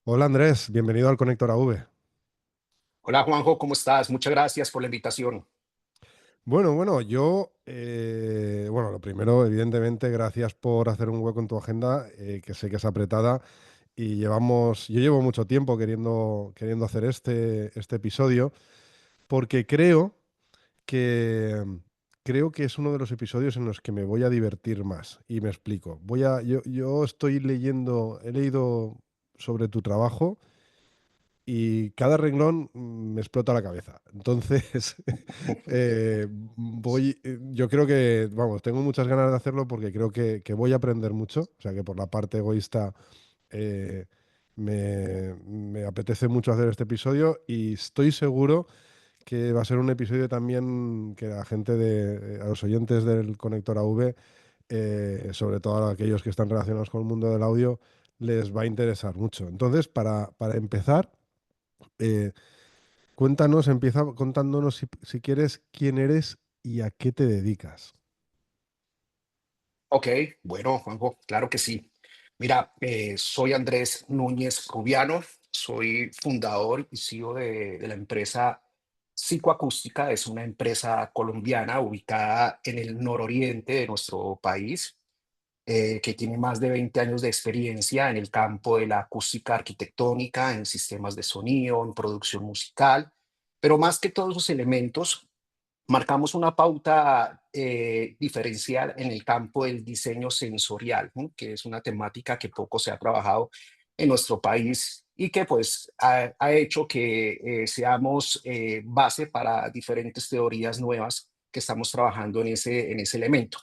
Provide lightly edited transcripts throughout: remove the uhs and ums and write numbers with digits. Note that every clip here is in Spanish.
Hola Andrés, bienvenido al Conector AV. Hola Juanjo, ¿cómo estás? Muchas gracias por la invitación. Bueno, lo primero, evidentemente, gracias por hacer un hueco en tu agenda, que sé que es apretada y yo llevo mucho tiempo queriendo hacer este episodio porque que, creo que es uno de los episodios en los que me voy a divertir más y me explico. Yo estoy he leído sobre tu trabajo y cada renglón me explota la cabeza. Entonces, yo creo que, vamos, tengo muchas ganas de hacerlo porque creo que voy a aprender mucho. O sea, que por la parte egoísta eh, me apetece mucho hacer este episodio y estoy seguro que va a ser un episodio también que a los oyentes del Conector AV, sobre todo a aquellos que están relacionados con el mundo del audio, les va a interesar mucho. Entonces, para empezar, eh, empieza contándonos si quieres quién eres y a qué te dedicas. Ok, bueno Juanjo, claro que sí. Mira, soy Andrés Núñez Rubiano, soy fundador y CEO de la empresa Psicoacústica. Es una empresa colombiana ubicada en el nororiente de nuestro país, que tiene más de 20 años de experiencia en el campo de la acústica arquitectónica, en sistemas de sonido, en producción musical, pero más que todos esos elementos, marcamos una pauta diferencial en el campo del diseño sensorial, ¿no? Que es una temática que poco se ha trabajado en nuestro país y que pues ha hecho que seamos base para diferentes teorías nuevas que estamos trabajando en ese elemento.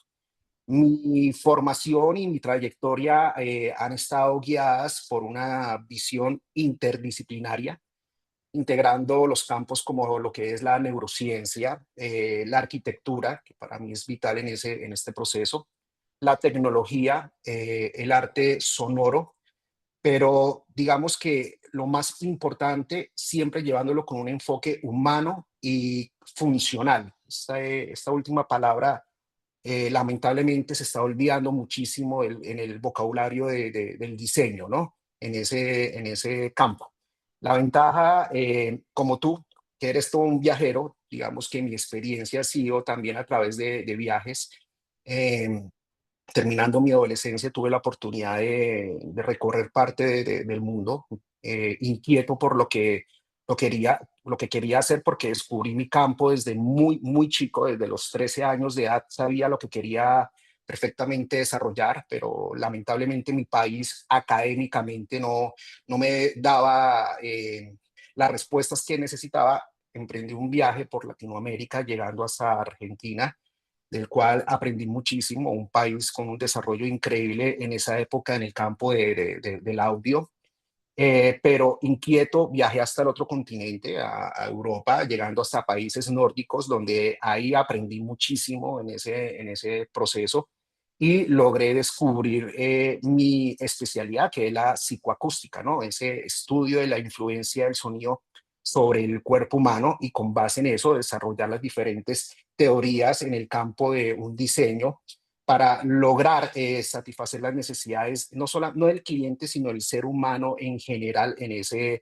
Mi formación y mi trayectoria han estado guiadas por una visión interdisciplinaria, integrando los campos como lo que es la neurociencia, la arquitectura, que para mí es vital en este proceso, la tecnología, el arte sonoro, pero digamos que lo más importante, siempre llevándolo con un enfoque humano y funcional. Esta última palabra lamentablemente se está olvidando muchísimo en el vocabulario del diseño, ¿no? En ese campo. La ventaja, como tú, que eres todo un viajero, digamos que mi experiencia ha sido también a través de viajes. eh, Terminando mi adolescencia, tuve la oportunidad de recorrer parte del mundo, inquieto por lo que quería hacer, porque descubrí mi campo desde muy chico, desde los 13 años de edad, sabía lo que quería perfectamente desarrollar, pero lamentablemente mi país académicamente no me daba las respuestas que necesitaba. Emprendí un viaje por Latinoamérica, llegando hasta Argentina, del cual aprendí muchísimo, un país con un desarrollo increíble en esa época en el campo del audio. Pero inquieto, viajé hasta el otro continente, a Europa, llegando hasta países nórdicos, donde ahí aprendí muchísimo en ese proceso y logré descubrir mi especialidad, que es la psicoacústica, ¿no? Ese estudio de la influencia del sonido sobre el cuerpo humano, y con base en eso desarrollar las diferentes teorías en el campo de un diseño para lograr satisfacer las necesidades no del cliente, sino del ser humano en general en ese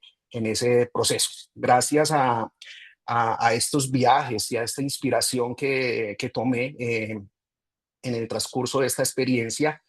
proceso. Gracias a estos viajes y a esta inspiración que tomé en el transcurso de esta experiencia,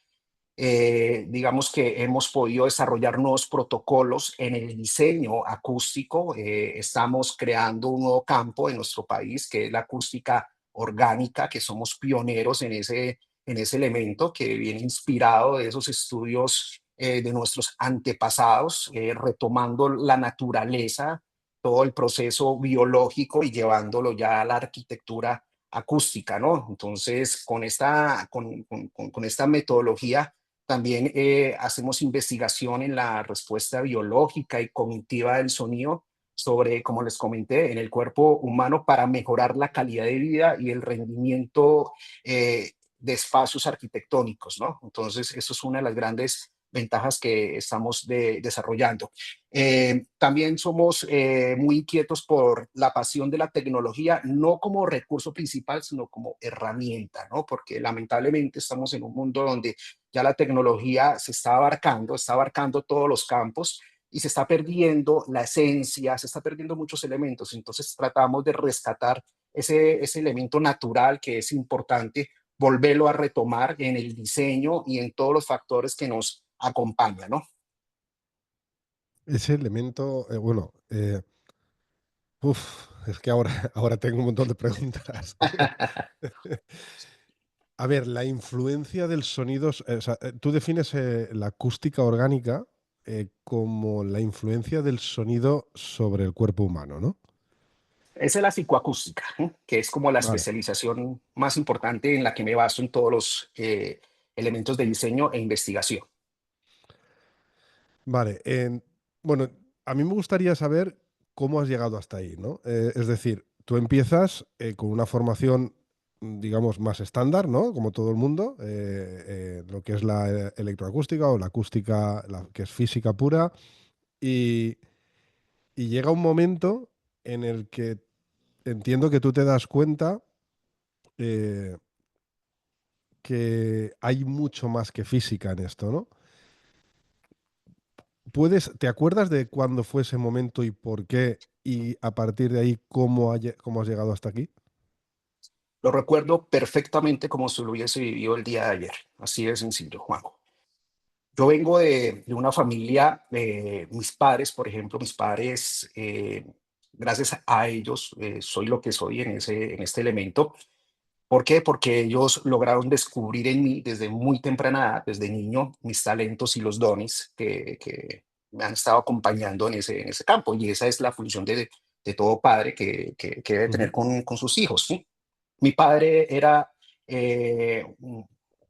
digamos que hemos podido desarrollar nuevos protocolos en el diseño acústico. Estamos creando un nuevo campo en nuestro país, que es la acústica orgánica, que somos pioneros en ese elemento que viene inspirado de esos estudios de nuestros antepasados, retomando la naturaleza, todo el proceso biológico y llevándolo ya a la arquitectura acústica, ¿no? Entonces, con esta metodología también hacemos investigación en la respuesta biológica y cognitiva del sonido sobre, como les comenté, en el cuerpo humano, para mejorar la calidad de vida y el rendimiento de espacios arquitectónicos, ¿no? Entonces, eso es una de las grandes ventajas que estamos desarrollando. También somos muy inquietos por la pasión de la tecnología, no como recurso principal, sino como herramienta, ¿no? Porque lamentablemente estamos en un mundo donde ya la tecnología se está abarcando todos los campos, y se está perdiendo la esencia, se está perdiendo muchos elementos. Entonces tratamos de rescatar ese elemento natural que es importante, volverlo a retomar en el diseño y en todos los factores que nos acompañan, ¿no? Ese elemento, bueno, es que ahora, ahora tengo un montón de preguntas. A ver, la influencia del sonido, o sea, tú defines la acústica orgánica como la influencia del sonido sobre el cuerpo humano, ¿no? Esa es la psicoacústica, ¿eh? Que es como la Vale, especialización más importante en la que me baso en todos los elementos de diseño e investigación. vale. Bueno, a mí me gustaría saber cómo has llegado hasta ahí, ¿no? Es decir, tú empiezas con una formación, digamos, más estándar, ¿no? Como todo el mundo, lo que es la electroacústica o la acústica, que es física pura, y, y llega un momento en el que entiendo que tú te das cuenta eh, que hay mucho más que física en esto, ¿no? ¿Te acuerdas de cuándo fue ese momento y por qué? Y a partir de ahí, ¿cómo has llegado hasta aquí? Lo recuerdo perfectamente como si lo hubiese vivido el día de ayer. Así de sencillo, Juanjo. Yo vengo de una familia, mis padres, por ejemplo, mis padres, gracias a ellos, soy lo que soy en este elemento. ¿Por qué? Porque ellos lograron descubrir en mí desde muy temprana edad, desde niño, mis talentos y los dones que me han estado acompañando en ese campo. Y esa es la función de todo padre que debe tener Ujú, con sus hijos, ¿sí? Mi padre era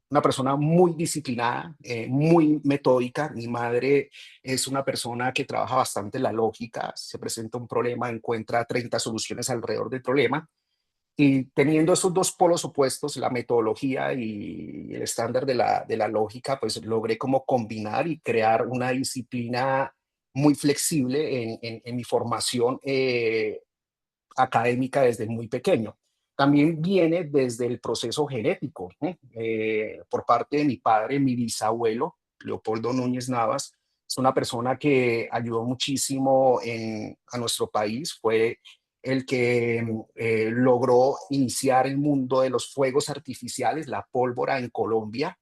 una persona muy disciplinada, muy metódica. Mi madre es una persona que trabaja bastante la lógica. Se presenta un problema, encuentra 30 soluciones alrededor del problema. Y teniendo esos dos polos opuestos, la metodología y el estándar de la lógica, pues logré como combinar y crear una disciplina muy flexible en mi formación académica desde muy pequeño. También viene desde el proceso genético, ¿eh? Por parte de mi padre, mi bisabuelo, Leopoldo Núñez Navas, es una persona que ayudó muchísimo a nuestro país, fue el que logró iniciar el mundo de los fuegos artificiales, la pólvora en Colombia,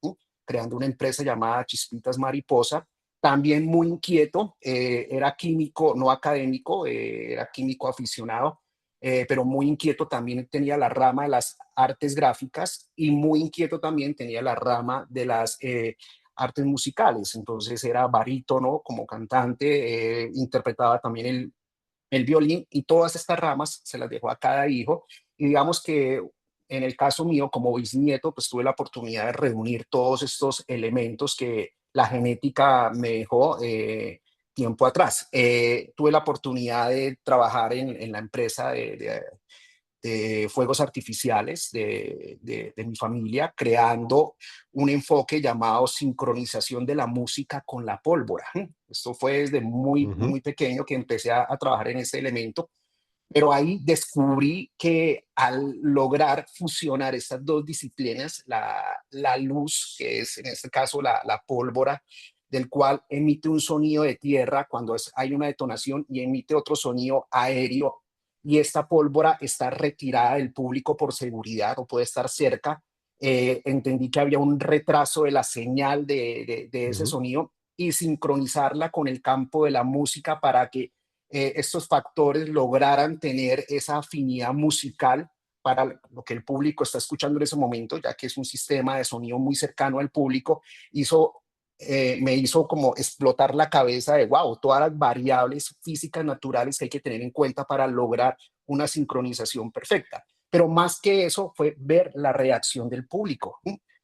creando una empresa llamada Chispitas Mariposa. También muy inquieto, era químico, no académico, era químico aficionado, pero muy inquieto también tenía la rama de las artes gráficas y muy inquieto también tenía la rama de las artes musicales. Entonces era barítono como cantante, interpretaba también el violín y todas estas ramas se las dejó a cada hijo. Y digamos que en el caso mío, como bisnieto, pues tuve la oportunidad de reunir todos estos elementos que la genética me dejó tiempo atrás. Tuve la oportunidad de trabajar en la empresa de fuegos artificiales de mi familia, creando un enfoque llamado sincronización de la música con la pólvora. Esto fue desde muy, ujú, muy pequeño que empecé a trabajar en ese elemento, pero ahí descubrí que al lograr fusionar estas dos disciplinas, la luz, que es en este caso la pólvora, del cual emite un sonido de tierra cuando hay una detonación y emite otro sonido aéreo, y esta pólvora está retirada del público por seguridad o puede estar cerca. Entendí que había un retraso de la señal de ese ujú, sonido y sincronizarla con el campo de la música para que estos factores lograran tener esa afinidad musical para lo que el público está escuchando en ese momento, ya que es un sistema de sonido muy cercano al público, me hizo como explotar la cabeza de, wow, todas las variables físicas naturales que hay que tener en cuenta para lograr una sincronización perfecta. Pero más que eso fue ver la reacción del público.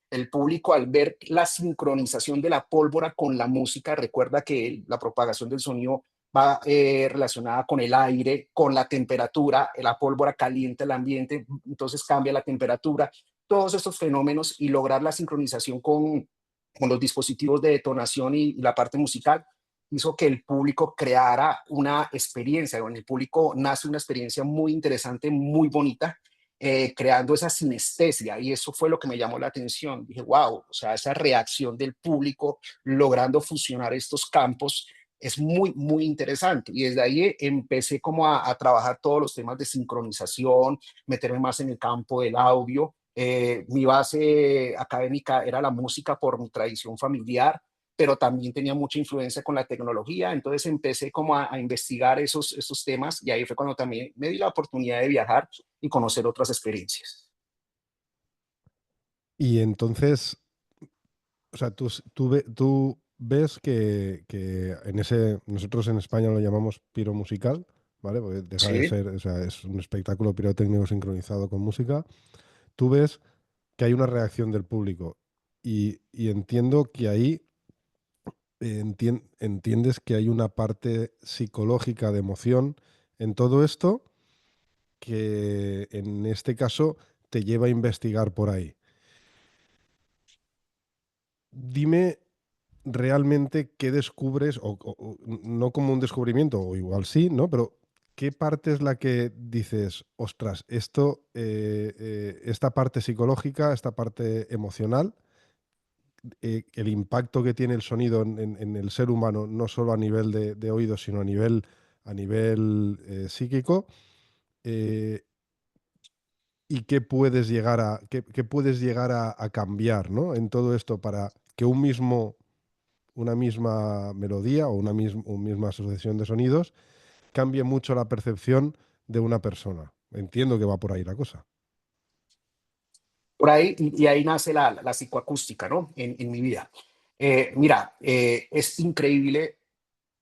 El público al ver la sincronización de la pólvora con la música, recuerda que la propagación del sonido va relacionada con el aire, con la temperatura, la pólvora calienta el ambiente, entonces cambia la temperatura, todos estos fenómenos y lograr la sincronización con los dispositivos de detonación y la parte musical hizo que el público creara una experiencia, en el público nace una experiencia muy interesante, muy bonita, creando esa sinestesia y eso fue lo que me llamó la atención. Dije, wow, o sea, esa reacción del público logrando fusionar estos campos es muy, muy interesante. Y desde ahí empecé como a trabajar todos los temas de sincronización, meterme más en el campo del audio. Mi base académica era la música por mi tradición familiar, pero también tenía mucha influencia con la tecnología. Entonces empecé como a investigar esos temas y ahí fue cuando también me di la oportunidad de viajar y conocer otras experiencias. Y entonces, o sea, tú ves que en ese, nosotros en España lo llamamos piro musical, ¿vale? Porque deja de Sí. ser, o sea, es un espectáculo pirotécnico sincronizado con música. Tú ves que hay una reacción del público y entiendo que ahí entiendes que hay una parte psicológica de emoción en todo esto que en este caso te lleva a investigar por ahí. Dime realmente qué descubres, o no como un descubrimiento, o igual sí, ¿no? Pero ¿qué parte es la que dices, ostras, esto, esta parte psicológica, esta parte emocional, el impacto que tiene el sonido en el ser humano, no solo a nivel de oído, sino a nivel psíquico, eh, y qué puedes llegar qué puedes llegar a cambiar, ¿no? En todo esto para que una misma melodía o misma asociación de sonidos cambie mucho la percepción de una persona. Entiendo que va por ahí la cosa. Por ahí, y ahí nace la psicoacústica, ¿no? En mi vida. Mira, es increíble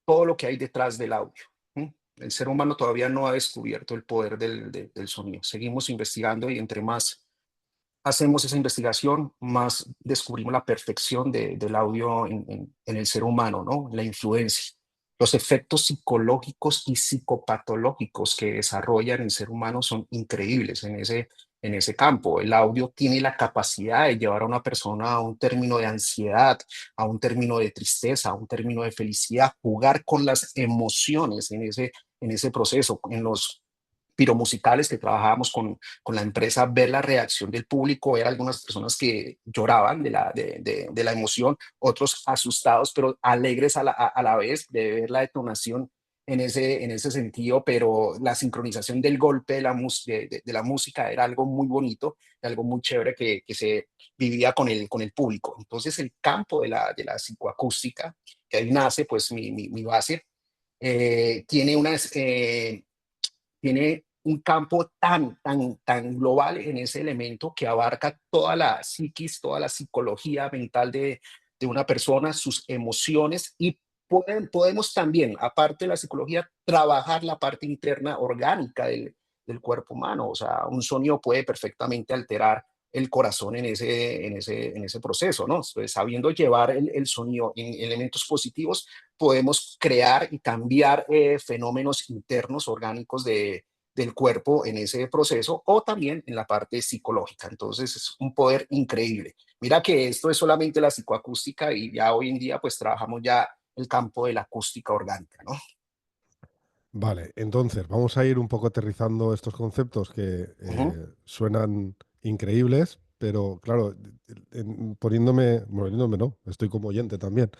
todo lo que hay detrás del audio. ¿Mm? El ser humano todavía no ha descubierto el poder del sonido. Seguimos investigando y entre más hacemos esa investigación, más descubrimos la perfección del audio en el ser humano, ¿no? La influencia, los efectos psicológicos y psicopatológicos que desarrolla en el ser humano son increíbles en ese campo. El audio tiene la capacidad de llevar a una persona a un término de ansiedad, a un término de tristeza, a un término de felicidad, jugar con las emociones en ese proceso, en los piromusicales que trabajábamos con la empresa, ver la reacción del público, ver algunas personas que lloraban de la emoción, otros asustados, pero alegres a la vez de ver la detonación en ese sentido, pero la sincronización del golpe de la música era algo muy bonito, algo muy chévere que se vivía con el público. Entonces el campo de la psicoacústica, que ahí nace pues mi base, tiene tiene un campo tan global en ese elemento que abarca toda la psiquis, toda la psicología mental de una persona, sus emociones y podemos también, aparte de la psicología, trabajar la parte interna orgánica del cuerpo humano. O sea, un sonido puede perfectamente alterar el corazón en ese proceso, ¿no? Entonces, sabiendo llevar el sonido en elementos positivos, podemos crear y cambiar fenómenos internos orgánicos del cuerpo en ese proceso o también en la parte psicológica. Entonces es un poder increíble. Mira que esto es solamente la psicoacústica y ya hoy en día pues trabajamos ya el campo de la acústica orgánica, ¿no? Vale, entonces vamos a ir un poco aterrizando estos conceptos que Ujú, suenan increíbles, pero claro, poniéndome no, estoy como oyente también,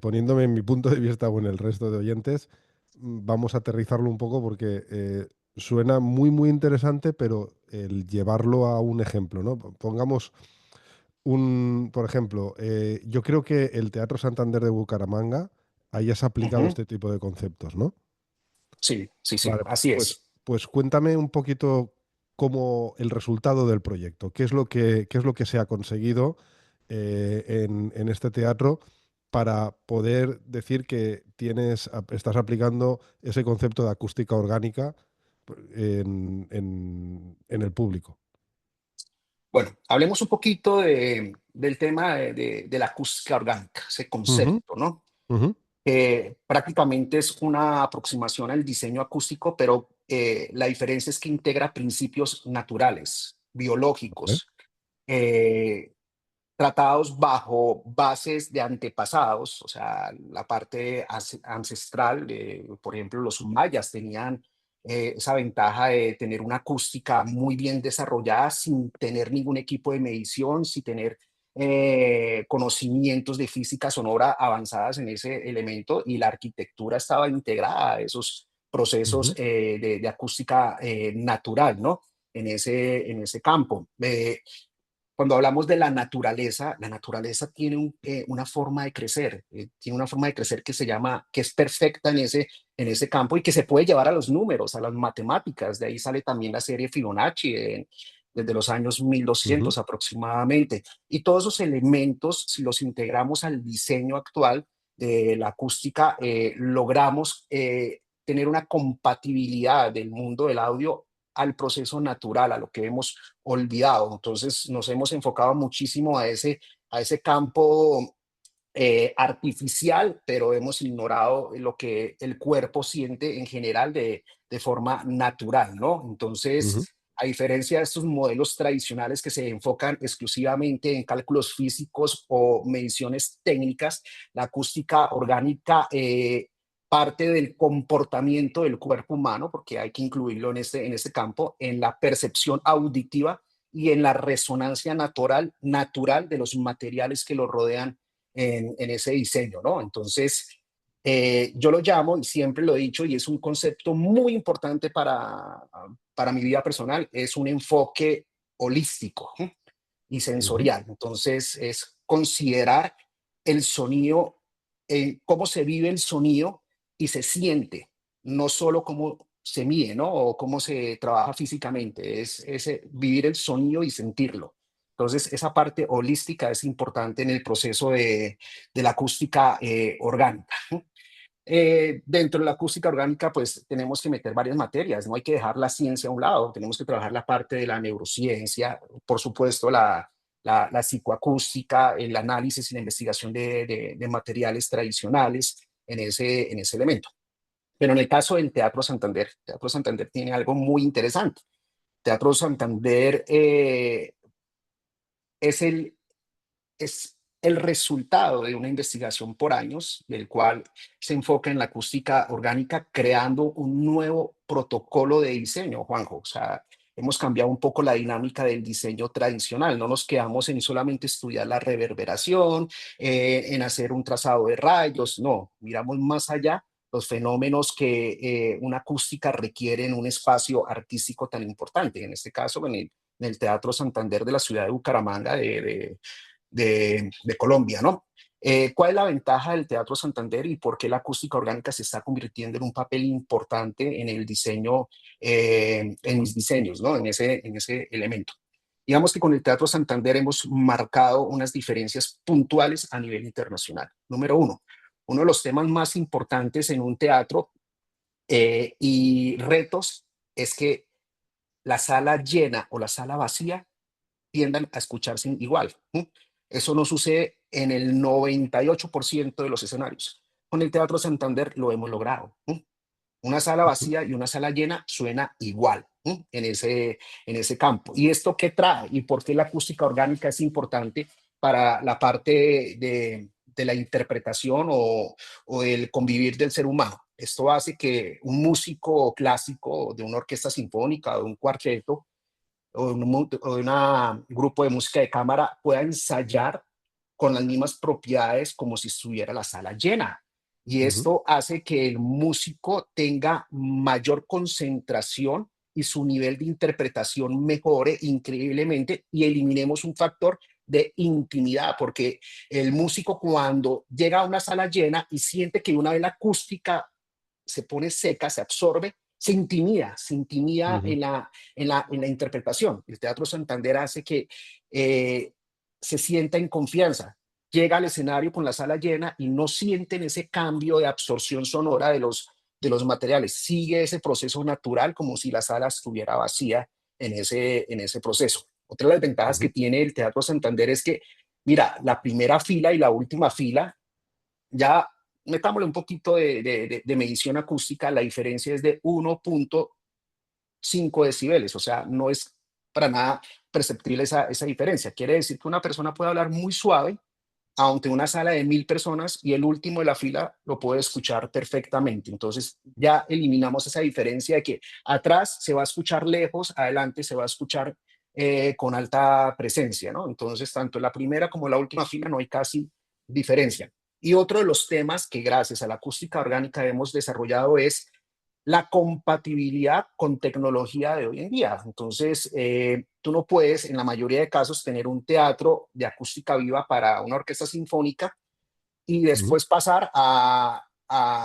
poniéndome en mi punto de vista o en el resto de oyentes, vamos a aterrizarlo un poco porque suena muy, muy interesante, pero el llevarlo a un ejemplo, ¿no? Pongamos por ejemplo, yo creo que el Teatro Santander de Bucaramanga hayas aplicado ujú. este tipo de conceptos, ¿no? Sí, sí, sí, Vale, así es. pues cuéntame un poquito cómo el resultado del proyecto, qué es lo que se ha conseguido en este teatro para poder decir que estás aplicando ese concepto de acústica orgánica en el público. Bueno, hablemos un poquito del tema de la acústica orgánica, ese Ujú, concepto, ¿no? ujú, Prácticamente es una aproximación al diseño acústico, pero la diferencia es que integra principios naturales, vale, biológicos, eh, tratados bajo bases de antepasados, o sea, la parte ancestral, por ejemplo, los mayas tenían esa ventaja de tener una acústica muy bien desarrollada sin tener ningún equipo de medición, sin tener conocimientos de física sonora avanzadas en ese elemento y la arquitectura estaba integrada a esos procesos Ujú, de acústica natural, ¿no? En ese campo. Cuando hablamos de la naturaleza tiene una forma de crecer, tiene una forma de crecer que se llama, que es perfecta en ese campo y que se puede llevar a los números, a las matemáticas. De ahí sale también la serie Fibonacci desde los años mil ujú, doscientos aproximadamente. Y todos esos elementos, si los integramos al diseño actual de la acústica, logramos tener una compatibilidad del mundo del audio al proceso natural, a lo que hemos olvidado. Entonces nos hemos enfocado muchísimo a ese campo artificial, pero hemos ignorado lo que el cuerpo siente en general de forma natural, ¿no? ujú, Entonces, a diferencia de estos modelos tradicionales que se enfocan exclusivamente en cálculos físicos o mediciones técnicas, la acústica orgánica parte del comportamiento del cuerpo humano, porque hay que incluirlo en este campo, en la percepción auditiva y en la resonancia natural de los materiales que lo rodean en ese diseño, ¿no? Entonces, yo lo llamo, y siempre lo he dicho, y es un concepto muy importante para mi vida personal, es un enfoque holístico, ¿eh? Y ujú, sensorial. Entonces, es considerar el sonido, cómo se vive el sonido y se siente, no solo cómo se mide, ¿no? O cómo se trabaja físicamente, es vivir el sonido y sentirlo. Entonces, esa parte holística es importante en el proceso de la acústica orgánica. Dentro de la acústica orgánica, pues tenemos que meter varias materias, no hay que dejar la ciencia a un lado, tenemos que trabajar la parte de la neurociencia, por supuesto, la psicoacústica, el análisis y la investigación de materiales tradicionales en ese elemento. Pero en el caso del Teatro Santander tiene algo muy interesante. Teatro Santander es es el resultado de una investigación por años, del cual se enfoca en la acústica orgánica, creando un nuevo protocolo de diseño, Juanjo. O sea, hemos cambiado un poco la dinámica del diseño tradicional. No nos quedamos en solamente estudiar la reverberación, en hacer un trazado de rayos. No, miramos más allá los fenómenos que una acústica requiere en un espacio artístico tan importante. En este caso, en el Teatro Santander de la ciudad de Bucaramanga, de Colombia, ¿no? ¿Cuál es la ventaja del Teatro Santander y por qué la acústica orgánica se está convirtiendo en un papel importante en el diseño, en mis diseños, ¿no? En ese elemento. Digamos que con el Teatro Santander hemos marcado unas diferencias puntuales a nivel internacional. Número uno de los temas más importantes en un teatro y retos es que la sala llena o la sala vacía tiendan a escucharse igual. Eso no sucede en el 98% de los escenarios. Con el Teatro Santander lo hemos logrado. Una sala ujú, vacía y una sala llena suena igual en ese campo. ¿Y esto qué trae? ¿Y por qué la acústica orgánica es importante para la parte de la interpretación o del convivir del ser humano? Esto hace que un músico clásico de una orquesta sinfónica o de un cuarteto o de un grupo de música de cámara pueda ensayar con las mismas propiedades como si estuviera la sala llena. Y ujú, esto hace que el músico tenga mayor concentración y su nivel de interpretación mejore increíblemente y eliminemos un factor de intimidad, porque el músico cuando llega a una sala llena y siente que una vez la acústica se pone seca, se absorbe, se intimida ujú, en la interpretación. El Teatro Santander hace que eh, se sienta en confianza. Llega al escenario con la sala llena y no sienten ese cambio de absorción sonora de los materiales. Sigue ese proceso natural como si la sala estuviera vacía en ese proceso. Otra de las ventajas que ujú, tiene el Teatro Santander es que, mira, la primera fila y la última fila ya metámosle un poquito de medición acústica, la diferencia es de 1,5 decibeles, o sea, no es para nada perceptible esa diferencia. Quiere decir que una persona puede hablar muy suave ante una sala de 1.000 personas y el último de la fila lo puede escuchar perfectamente. Entonces ya eliminamos esa diferencia de que atrás se va a escuchar lejos, adelante se va a escuchar con alta presencia, ¿no? Entonces, tanto en la primera como en la última fila no hay casi diferencia. Y otro de los temas que gracias a la acústica orgánica hemos desarrollado es la compatibilidad con tecnología de hoy en día. Entonces, tú no puedes, en la mayoría de casos, tener un teatro de acústica viva para una orquesta sinfónica y Ujú, después pasar a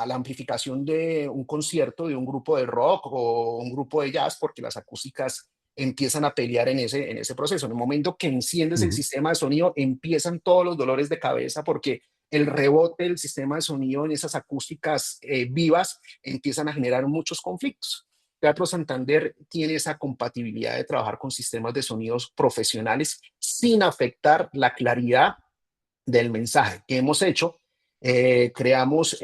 la amplificación de un concierto de un grupo de rock o un grupo de jazz, porque las acústicas empiezan a pelear en ese proceso. En el momento que enciendes el ujú, sistema de sonido, empiezan todos los dolores de cabeza porque el rebote del sistema de sonido en esas acústicas vivas empiezan a generar muchos conflictos. Teatro Santander tiene esa compatibilidad de trabajar con sistemas de sonidos profesionales sin afectar la claridad del mensaje que hemos hecho. Creamos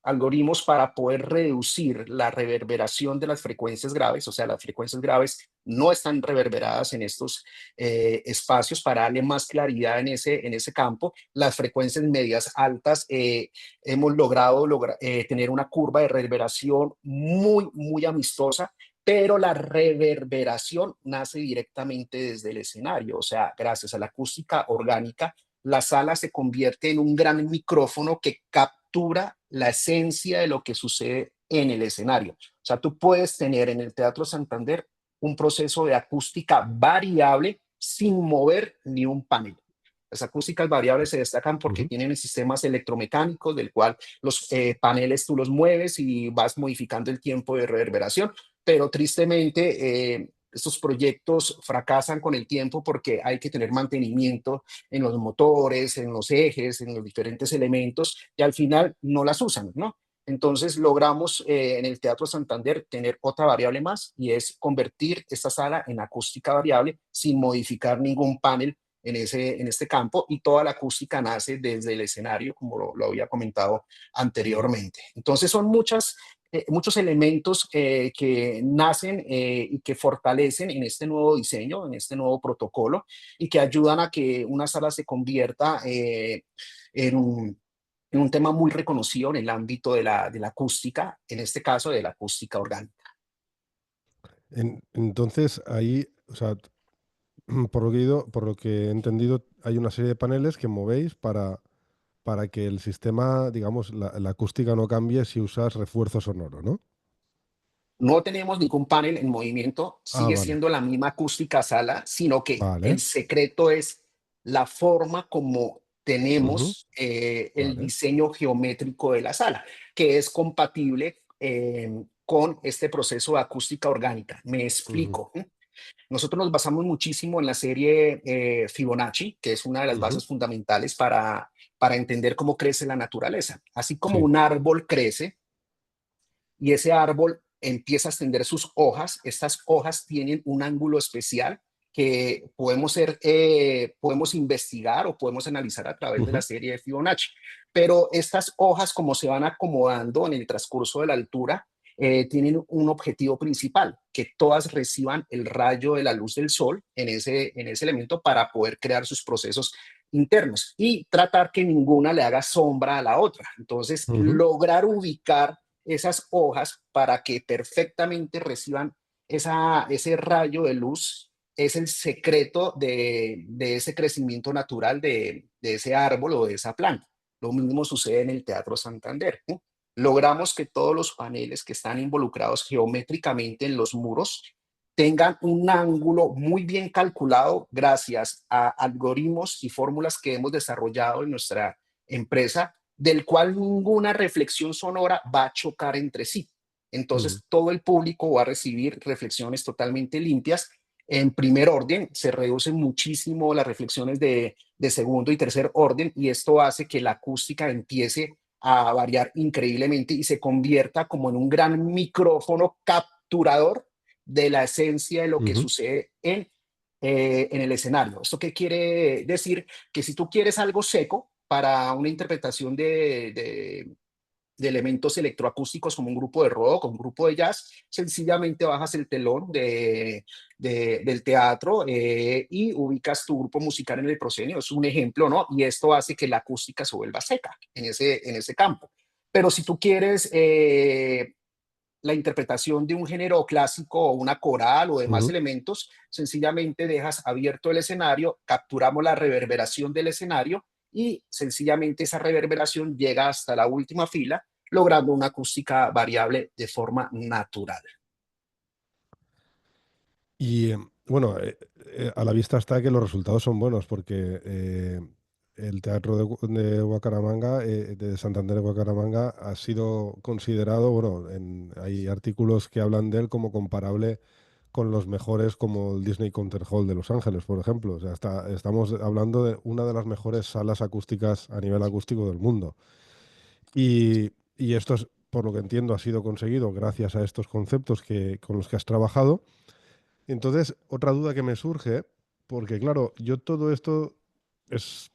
algoritmos para poder reducir la reverberación de las frecuencias graves, o sea, las frecuencias graves no están reverberadas en estos espacios para darle más claridad en ese campo. Las frecuencias medias altas hemos logrado tener una curva de reverberación muy amistosa, pero la reverberación nace directamente desde el escenario, o sea, gracias a la acústica orgánica la sala se convierte en un gran micrófono que captura la esencia de lo que sucede en el escenario. O sea, tú puedes tener en el Teatro Santander un proceso de acústica variable sin mover ni un panel. Las acústicas variables se destacan porque ujú. tienen sistemas electromecánicos del cual los paneles tú los mueves y vas modificando el tiempo de reverberación, pero tristemente estos proyectos fracasan con el tiempo porque hay que tener mantenimiento en los motores, en los ejes, en los diferentes elementos, y al final no las usan, ¿no? Entonces logramos en el Teatro Santander tener otra variable más y es convertir esta sala en acústica variable sin modificar ningún panel en este campo y toda la acústica nace desde el escenario, como lo había comentado anteriormente. Entonces son muchos elementos que nacen y que fortalecen en este nuevo diseño, en este nuevo protocolo y que ayudan a que una sala se convierta en en un tema muy reconocido en el ámbito de la acústica, en este caso de la acústica orgánica. Entonces, ahí, o sea, por lo que he entendido, hay una serie de paneles que movéis para que el sistema, digamos, la acústica no cambie si usas refuerzo sonoro, ¿no? No tenemos ningún panel en movimiento, Ah, sigue vale. siendo la misma acústica sala, sino que el Vale. secreto es la forma como Ujú, tenemos el vale. diseño geométrico de la sala, que es compatible con este proceso de acústica orgánica. Me Ujú, explico. Nosotros nos basamos muchísimo en la serie Fibonacci, que es una de las ujú. bases fundamentales para entender cómo crece la naturaleza. Así como Sí. un árbol crece, y ese árbol empieza a extender sus hojas. Estas hojas tienen un ángulo especial que podemos investigar o podemos analizar a través de la Ujú, serie de Fibonacci. Pero estas hojas, como se van acomodando en el transcurso de la altura, tienen un objetivo principal, que todas reciban el rayo de la luz del sol en ese elemento para poder crear sus procesos internos y tratar que ninguna le haga sombra a la otra. Entonces, ujú, lograr ubicar esas hojas para que perfectamente reciban ese rayo de luz es el secreto de ese crecimiento natural de ese árbol o de esa planta. Lo mismo sucede en el Teatro Santander, ¿no? Logramos que todos los paneles que están involucrados geométricamente en los muros tengan un ángulo muy bien calculado gracias a algoritmos y fórmulas que hemos desarrollado en nuestra empresa del cual ninguna reflexión sonora va a chocar entre sí. ujú, Entonces, todo el público va a recibir reflexiones totalmente limpias. En primer orden, se reducen muchísimo las reflexiones de segundo y tercer orden y esto hace que la acústica empiece a variar increíblemente y se convierta como en un gran micrófono capturador de la esencia de lo que ujú. sucede en el escenario. ¿Esto qué quiere decir? Que si tú quieres algo seco para una interpretación de elementos electroacústicos como un grupo de rock o un grupo de jazz, sencillamente bajas el telón del teatro y ubicas tu grupo musical en el proscenio. Es un ejemplo, ¿no? Y esto hace que la acústica se vuelva seca en ese campo. Pero si tú quieres la interpretación de un género clásico o una coral o demás Ujú. elementos, sencillamente dejas abierto el escenario, capturamos la reverberación del escenario y sencillamente esa reverberación llega hasta la última fila, logrando una acústica variable de forma natural. Y bueno, a la vista está que los resultados son buenos porque el teatro de Bucaramanga, de Santander de Bucaramanga, ha sido considerado, bueno, hay artículos que hablan de él como comparable con los mejores como el Disney Concert Hall de Los Ángeles, por ejemplo. O sea, estamos hablando de una de las mejores salas acústicas a nivel acústico del mundo. Y esto, por lo que entiendo, ha sido conseguido gracias a estos conceptos con los que has trabajado. Entonces, otra duda que me surge, porque claro, yo todo esto es,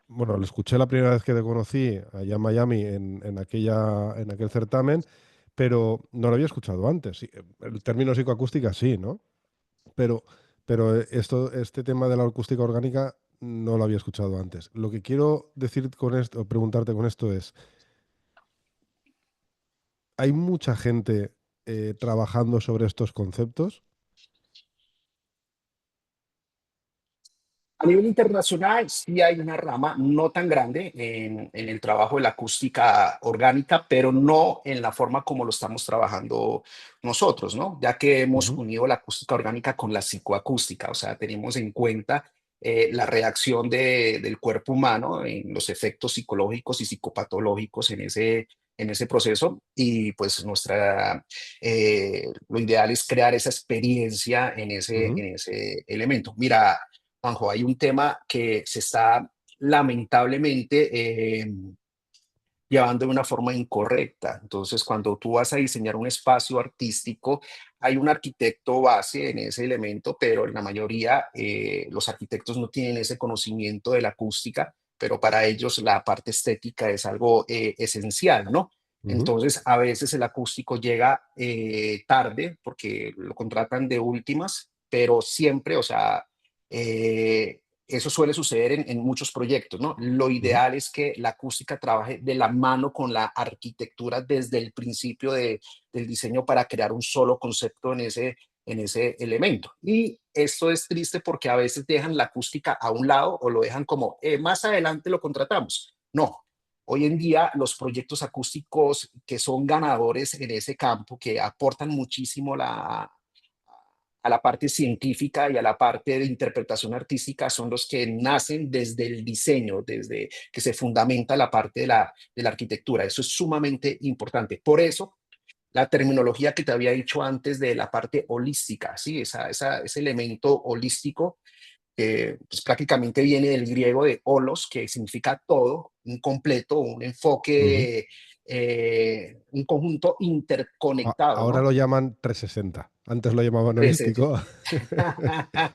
bueno, lo escuché la primera vez que te conocí allá en Miami en aquel certamen, pero no lo había escuchado antes. Sí, el término psicoacústica sí, ¿no? Pero, pero este tema de la acústica orgánica no lo había escuchado antes. Lo que quiero decir con esto, preguntarte con esto es, ¿hay mucha gente trabajando sobre estos conceptos? A nivel internacional, sí hay una rama no tan grande en el trabajo de la acústica orgánica, pero no en la forma como lo estamos trabajando nosotros, ¿no? Ya que hemos Ujú, unido la acústica orgánica con la psicoacústica, o sea, tenemos en cuenta la reacción del cuerpo humano en los efectos psicológicos y psicopatológicos en ese proceso y pues lo ideal es crear esa experiencia ujú, en ese elemento. Mira, Juanjo, hay un tema que se está lamentablemente llevando de una forma incorrecta. Entonces, cuando tú vas a diseñar un espacio artístico, hay un arquitecto base en ese elemento, pero en la mayoría los arquitectos no tienen ese conocimiento de la acústica, pero para ellos la parte estética es algo esencial, ¿no? ujú, Entonces, a veces el acústico llega tarde porque lo contratan de últimas, pero siempre, o sea, eso suele suceder en muchos proyectos, ¿no? Lo ujú, ideal es que la acústica trabaje de la mano con la arquitectura desde el principio del diseño para crear un solo concepto en ese elemento. Y esto es triste porque a veces dejan la acústica a un lado o lo dejan como, más adelante lo contratamos. No. Hoy en día los proyectos acústicos que son ganadores en ese campo, que aportan muchísimo a la parte científica y a la parte de interpretación artística son los que nacen desde el diseño, desde que se fundamenta la parte de la arquitectura. Eso es sumamente importante. Por eso, la terminología que te había dicho antes de la parte holística, ¿sí? Ese elemento holístico pues prácticamente viene del griego de holos, que significa todo, un completo, un ujú. enfoque, un conjunto interconectado, Ahora ¿no? lo llaman 360. Antes lo llamaban Entonces, holístico.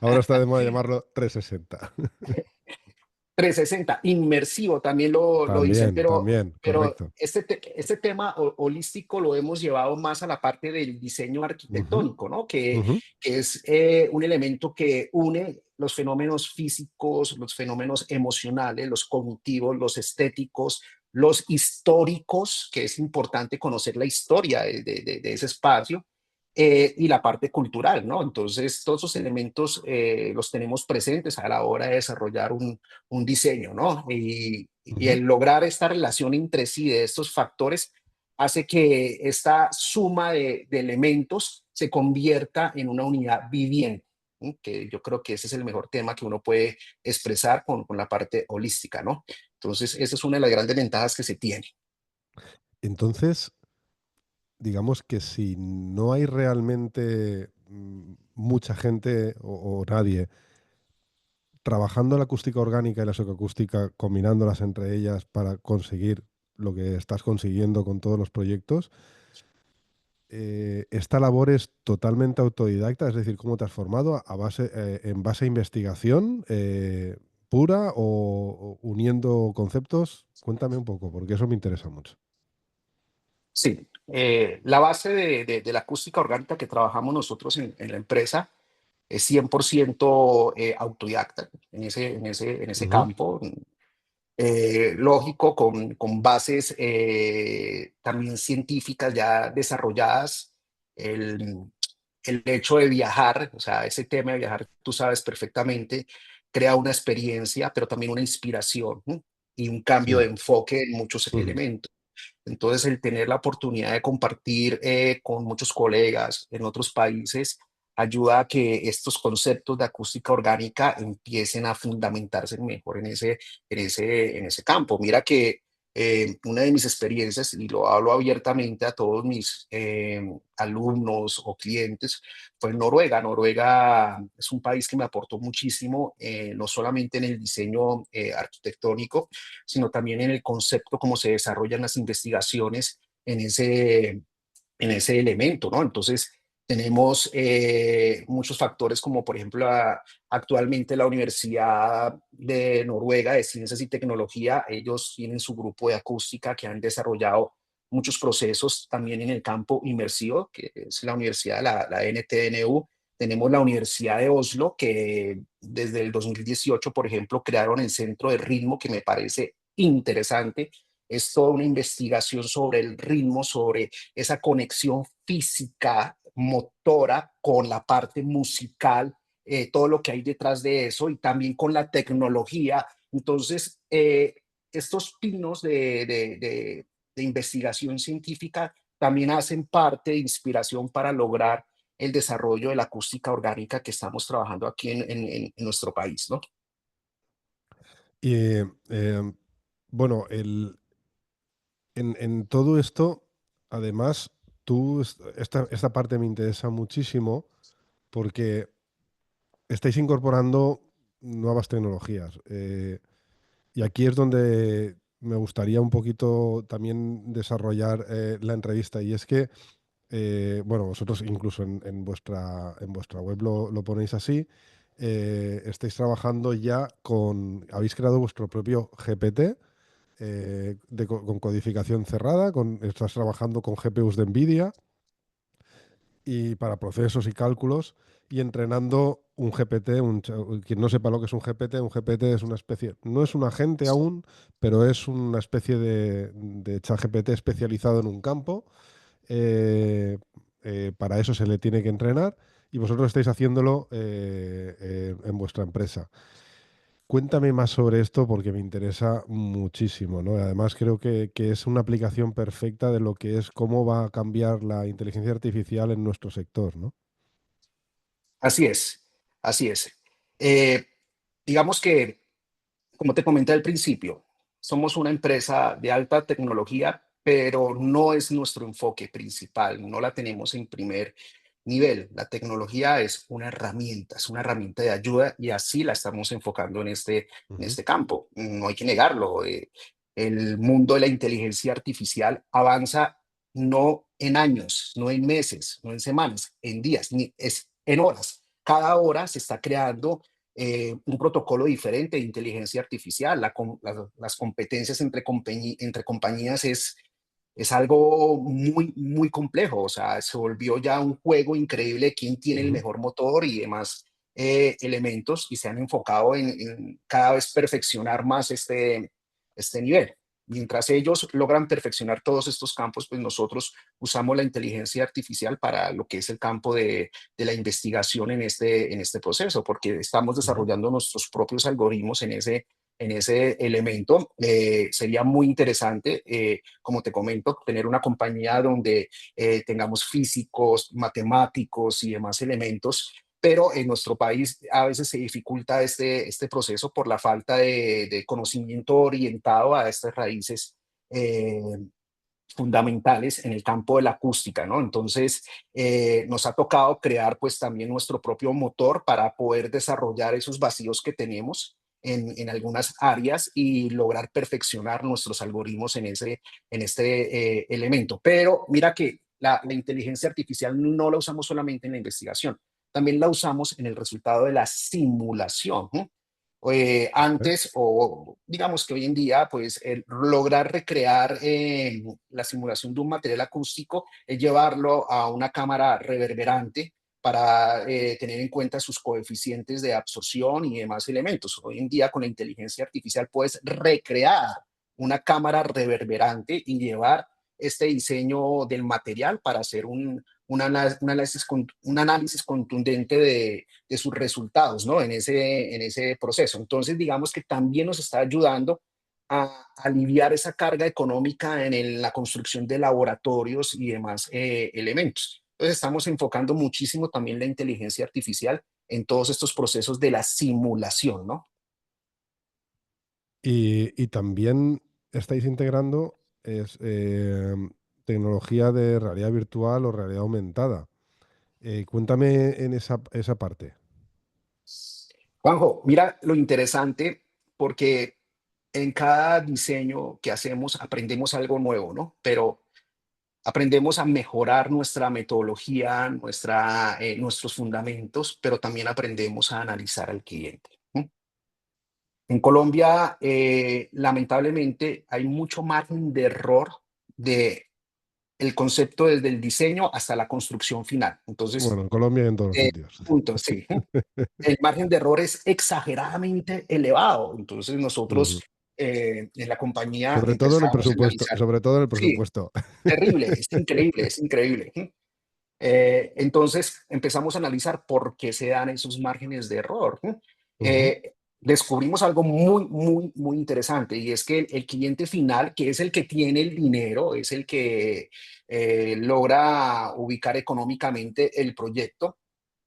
Ahora está de moda llamarlo 360. 360, inmersivo también lo dicen, También, también, pero correcto. este tema holístico lo hemos llevado más a la parte del diseño Ujú, arquitectónico, ¿no? ujú, Que es un elemento que une los fenómenos físicos, los fenómenos emocionales, los cognitivos, los estéticos, los históricos, que es importante conocer la historia de ese espacio, y la parte cultural, ¿no? Entonces, todos esos elementos los tenemos presentes a la hora de desarrollar un diseño, ¿no? Y ujú. el lograr esta relación entre sí de estos factores hace que esta suma de elementos se convierta en una unidad viviente, ¿sí? Que yo creo que ese es el mejor tema que uno puede expresar con la parte holística, ¿no? Entonces, esa es una de las grandes ventajas que se tiene. Entonces, digamos que si no hay realmente mucha gente o nadie trabajando la acústica orgánica y la psicoacústica, combinándolas entre ellas para conseguir lo que estás consiguiendo con todos los proyectos, esta labor es totalmente autodidacta, es decir, ¿cómo te has formado? En base a investigación pura o uniendo conceptos? Cuéntame un poco, porque eso me interesa mucho. Sí, la base de la acústica orgánica que trabajamos nosotros en la empresa es 100% autodidacta en ese Ujú, campo. Lógico, con bases también científicas ya desarrolladas el, el hecho de viajar, o sea, ese tema de viajar, tú sabes perfectamente, crea una experiencia, pero también una inspiración, ¿no? Y un cambio de Sí. enfoque en muchos Ujú. elementos. Entonces, el tener la oportunidad de compartir con muchos colegas en otros países ayuda a que estos conceptos de acústica orgánica empiecen a fundamentarse mejor en ese campo. Mira que una de mis experiencias, y lo hablo abiertamente a todos mis alumnos o clientes, fue en Noruega. Noruega es un país que me aportó muchísimo, no solamente en el diseño arquitectónico, sino también en el concepto, cómo se desarrollan las investigaciones en ese elemento, ¿no? Entonces, tenemos muchos factores como, por ejemplo, actualmente la Universidad de Noruega de Ciencias y Tecnología, ellos tienen su grupo de acústica que han desarrollado muchos procesos también en el campo inmersivo, que es la universidad, la NTNU. Tenemos la Universidad de Oslo, que desde el 2018, por ejemplo, crearon el Centro de Ritmo, que me parece interesante. Es toda una investigación sobre el ritmo, sobre esa conexión física, motora, con la parte musical, todo lo que hay detrás de eso y también con la tecnología. Entonces, estos pinos de investigación científica también hacen parte de inspiración para lograr el desarrollo de la acústica orgánica que estamos trabajando aquí en nuestro país, ¿no? Y bueno, en todo esto, además, esta parte me interesa muchísimo porque estáis incorporando nuevas tecnologías. Y aquí es donde me gustaría un poquito también desarrollar la entrevista. Y es que, bueno, vosotros incluso en vuestra web lo ponéis así. Estáis trabajando ya habéis creado vuestro propio GPT con codificación cerrada, estás trabajando con GPUs de NVIDIA y para procesos y cálculos y entrenando un GPT. Quien no sepa lo que es un GPT es una especie, no es un agente aún, pero es una especie de ChatGPT especializado en un campo. eh, para eso se le tiene que entrenar y vosotros estáis haciéndolo en vuestra empresa. Cuéntame más sobre esto porque me interesa muchísimo, ¿no? Además, creo que es una aplicación perfecta de lo que es cómo va a cambiar la inteligencia artificial en nuestro sector, ¿no? Así es, así es. Eh, digamos que, como te comenté al principio, somos una empresa de alta tecnología, pero no es nuestro enfoque principal, no la tenemos en primer nivel. La tecnología es una herramienta de ayuda y así la estamos enfocando en Ujú, este campo. No hay que negarlo. El mundo de la inteligencia artificial avanza no en años, no en meses, no en semanas, en días, es en horas. Cada hora se está creando un protocolo diferente de inteligencia artificial. Las competencias entre compañías es algo muy, muy complejo. O sea, se volvió ya un juego increíble de quién tiene el ujú. mejor motor y demás elementos y se han enfocado en cada vez perfeccionar más este nivel. Mientras ellos logran perfeccionar todos estos campos, pues nosotros usamos la inteligencia artificial para lo que es el campo de la investigación en este proceso, porque estamos Ujú. desarrollando nuestros propios algoritmos en ese elemento. Sería muy interesante, como te comento, tener una compañía donde tengamos físicos, matemáticos y demás elementos, pero en nuestro país a veces se dificulta este proceso por la falta de conocimiento orientado a estas raíces eh, fundamentales en el campo de la acústica, ¿no? Entonces, nos ha tocado crear pues también nuestro propio motor para poder desarrollar esos vacíos que tenemos en algunas áreas y lograr perfeccionar nuestros algoritmos en este elemento. Pero mira que la inteligencia artificial no la usamos solamente en la investigación, también la usamos en el resultado de la simulación. ¿No? Vale. Antes, o digamos que hoy en día, pues el lograr recrear la simulación de un material acústico es llevarlo a una cámara reverberante para tener en cuenta sus coeficientes de absorción y demás elementos. Hoy en día, con la inteligencia artificial, puedes recrear una cámara reverberante y llevar este diseño del material para hacer un análisis contundente de sus resultados, ¿no? En ese proceso. Entonces, digamos que también nos está ayudando a aliviar esa carga económica la construcción de laboratorios y demás elementos. Entonces, estamos enfocando muchísimo también la inteligencia artificial en todos estos procesos de la simulación, ¿no? Y también estáis integrando tecnología de realidad virtual o realidad aumentada. Cuéntame en esa parte. Juanjo, mira lo interesante, porque en cada diseño que hacemos aprendemos algo nuevo, ¿no? Pero aprendemos a mejorar nuestra metodología, nuestros fundamentos, pero también aprendemos a analizar al cliente. ¿No? En Colombia, lamentablemente, hay mucho margen de error de el concepto desde el diseño hasta la construcción final. Entonces, Bueno, en Colombia y en todos los eh, sitios. punto, sí. El margen de error es exageradamente elevado. Entonces, nosotros Ujú. en la compañía empezamos a analizar. Sobre todo en el Sí, presupuesto. terrible, es increíble, es increíble. Entonces empezamos a analizar por qué se dan esos márgenes de error. ¿No? Ujú, Descubrimos algo muy, muy, muy interesante y es que el cliente final, que es el que tiene el dinero, es el que logra ubicar económicamente el proyecto,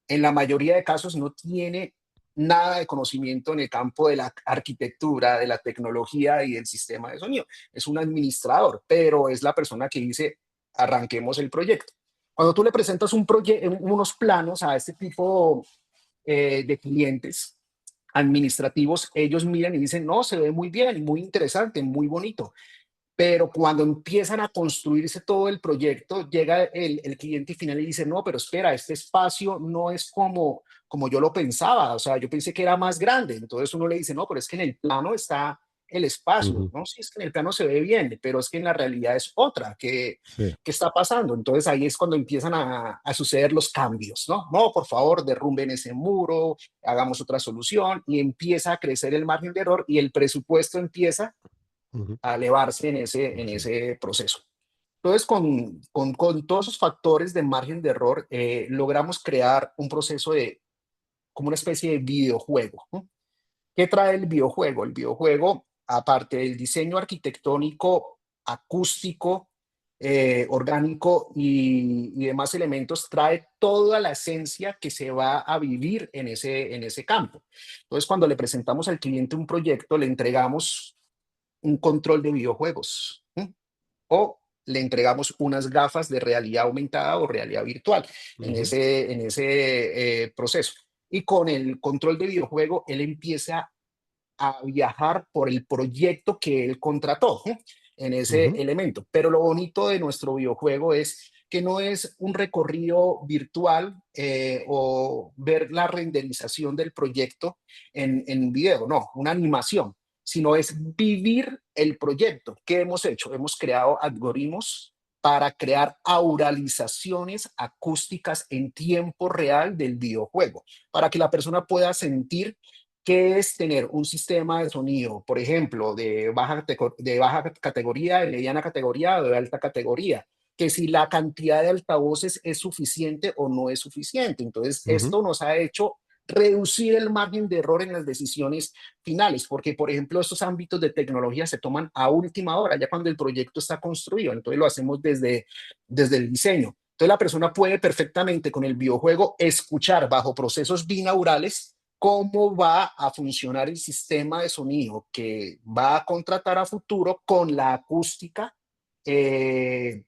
en la mayoría de casos no tiene nada de conocimiento en el campo de la arquitectura, de la tecnología y del sistema de sonido. Es un administrador, pero es la persona que dice, arranquemos el proyecto. Cuando tú le presentas unos planos a este tipo de clientes administrativos, ellos miran y dicen, no, se ve muy bien, muy interesante, muy bonito, pero cuando empiezan a construirse todo el proyecto, llega el cliente final y dice, no, pero espera, este espacio no es como yo lo pensaba, o sea, yo pensé que era más grande. Entonces uno le dice, no, pero es que en el plano está el espacio, ujú. ¿no? Sí, es que en el plano se ve bien, pero es que en la realidad es otra. Sí. ¿Qué está pasando? Entonces ahí es cuando empiezan a suceder los cambios, ¿no? No, por favor, derrumben ese muro, hagamos otra solución y empieza a crecer el margen de error y el presupuesto empieza Ujú. a elevarse en Pues sí. ese proceso. Entonces, con todos esos factores de margen de error, logramos crear un proceso como una especie de videojuego. ¿No? ¿Qué trae el videojuego? El videojuego, aparte del diseño arquitectónico, acústico, orgánico y demás elementos, trae toda la esencia que se va a vivir en ese campo. Entonces, cuando le presentamos al cliente un proyecto, le entregamos un control de videojuegos. ¿Sí? O le entregamos unas gafas de realidad aumentada o realidad virtual Ujú, en ese proceso. Y con el control de videojuego, él empieza a viajar por el proyecto que él contrató en ese ujú, elemento. Pero lo bonito de nuestro videojuego es que no es un recorrido virtual o ver la renderización del proyecto en video, no, una animación, sino es vivir el proyecto. ¿Qué hemos hecho? Hemos creado algoritmos para crear auralizaciones acústicas en tiempo real del videojuego, para que la persona pueda sentir qué es tener un sistema de sonido, por ejemplo, de baja categoría, de mediana categoría o de alta categoría, que si la cantidad de altavoces es suficiente o no es suficiente. Entonces, ujú, esto nos ha hecho reducir el margen de error en las decisiones finales, porque, por ejemplo, estos ámbitos de tecnología se toman a última hora, ya cuando el proyecto está construido. Entonces, lo hacemos desde el diseño. Entonces, la persona puede perfectamente con el videojuego escuchar bajo procesos binaurales cómo va a funcionar el sistema de sonido que va a contratar a futuro con la acústica eh,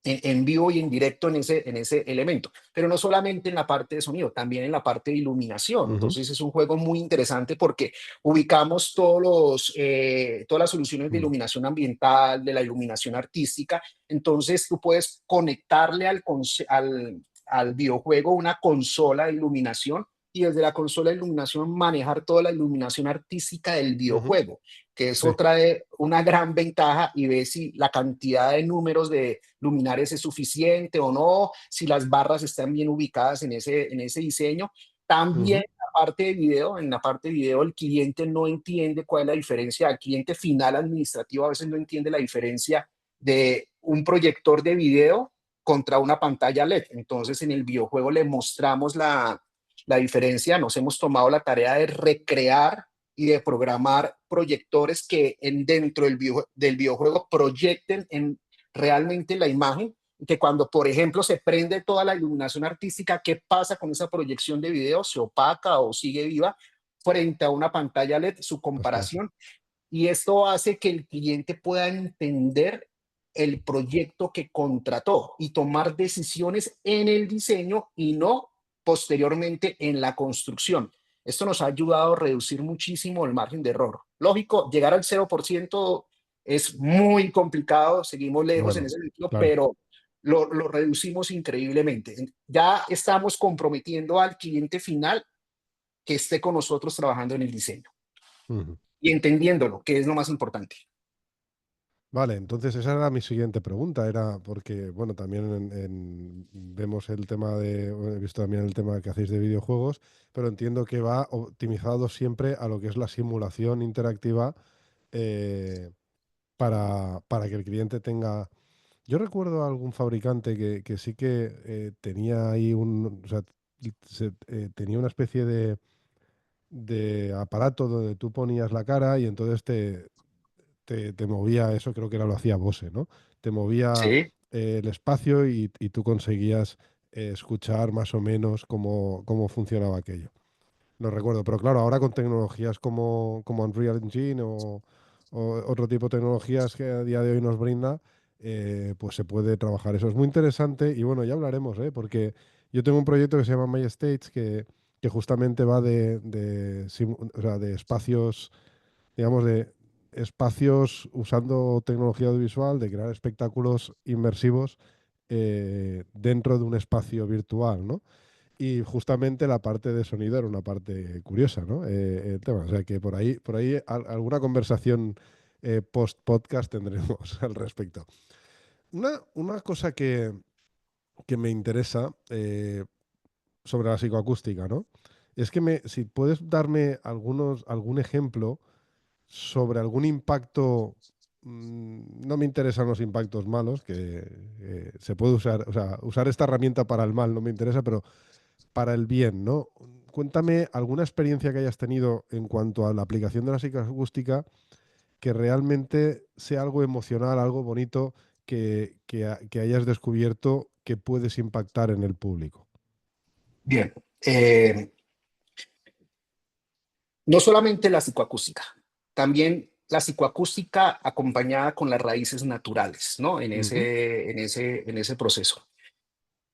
en vivo y en directo en ese elemento. Pero no solamente en la parte de sonido, también en la parte de iluminación. ujú, Entonces es un juego muy interesante porque ubicamos todas las soluciones de mm, iluminación ambiental, de la iluminación artística. Entonces tú puedes conectarle al videojuego una consola de iluminación y desde la consola de iluminación manejar toda la iluminación artística del ujú. videojuego, que eso Sí. trae una gran ventaja y ve si la cantidad de números de luminares es suficiente o no, si las barras están bien ubicadas en ese diseño. También Ujú, en la parte de video, el cliente no entiende cuál es la diferencia, el cliente final administrativo a veces no entiende la diferencia de un proyector de video contra una pantalla LED. Entonces, en el videojuego le mostramos la diferencia. Nos hemos tomado la tarea de recrear y de programar proyectores que dentro del videojuego proyecten realmente la imagen, que cuando, por ejemplo, se prende toda la iluminación artística, ¿qué pasa con esa proyección de video? ¿Se opaca o sigue viva frente a una pantalla LED? Su Ostras, comparación. Y esto hace que el cliente pueda entender el proyecto que contrató y tomar decisiones en el diseño y no posteriormente en la construcción. Esto nos ha ayudado a reducir muchísimo el margen de error. Lógico, llegar al 0% es muy complicado, seguimos lejos en bueno, ese sentido, claro. pero lo reducimos increíblemente. Ya estamos comprometiendo al cliente final que esté con nosotros trabajando en el diseño Ujú. y entendiéndolo, que es lo más importante. Vale, entonces esa era mi siguiente pregunta, era porque, bueno, también vemos el tema he visto también el tema que hacéis de videojuegos, pero entiendo que va optimizado siempre a lo que es la simulación interactiva eh, para que el cliente tenga... Yo recuerdo a algún fabricante que sí que tenía ahí o sea, tenía una especie de aparato donde tú ponías la cara y entonces te movía eso, creo que era lo hacía Bose, ¿no? Te movía Sí, el espacio y tú conseguías escuchar más o menos cómo funcionaba aquello. No recuerdo, pero claro, ahora con tecnologías como Unreal Engine o otro tipo de tecnologías que a día de hoy nos brinda, pues se puede trabajar. Eso es muy interesante y bueno, ya hablaremos, ¿eh? Porque yo tengo un proyecto que se llama My States que justamente va o sea, de espacios, digamos, de espacios usando tecnología audiovisual, de crear espectáculos inmersivos dentro de un espacio virtual, ¿no? Y justamente la parte de sonido era una parte curiosa, ¿no? El tema. O sea que por ahí alguna conversación post-podcast tendremos al respecto. Una cosa que me interesa sobre la psicoacústica, ¿no? Es que si puedes darme algún ejemplo sobre algún impacto, no me interesan los impactos malos, que se puede usar, o sea, usar esta herramienta para el mal no me interesa, pero para el bien, ¿no? Cuéntame alguna experiencia que hayas tenido en cuanto a la aplicación de la psicoacústica que realmente sea algo emocional, algo bonito que hayas descubierto que puedes impactar en el público. bien. No solamente la psicoacústica, también la psicoacústica acompañada con las raíces naturales, ¿no? Ujú, En ese proceso.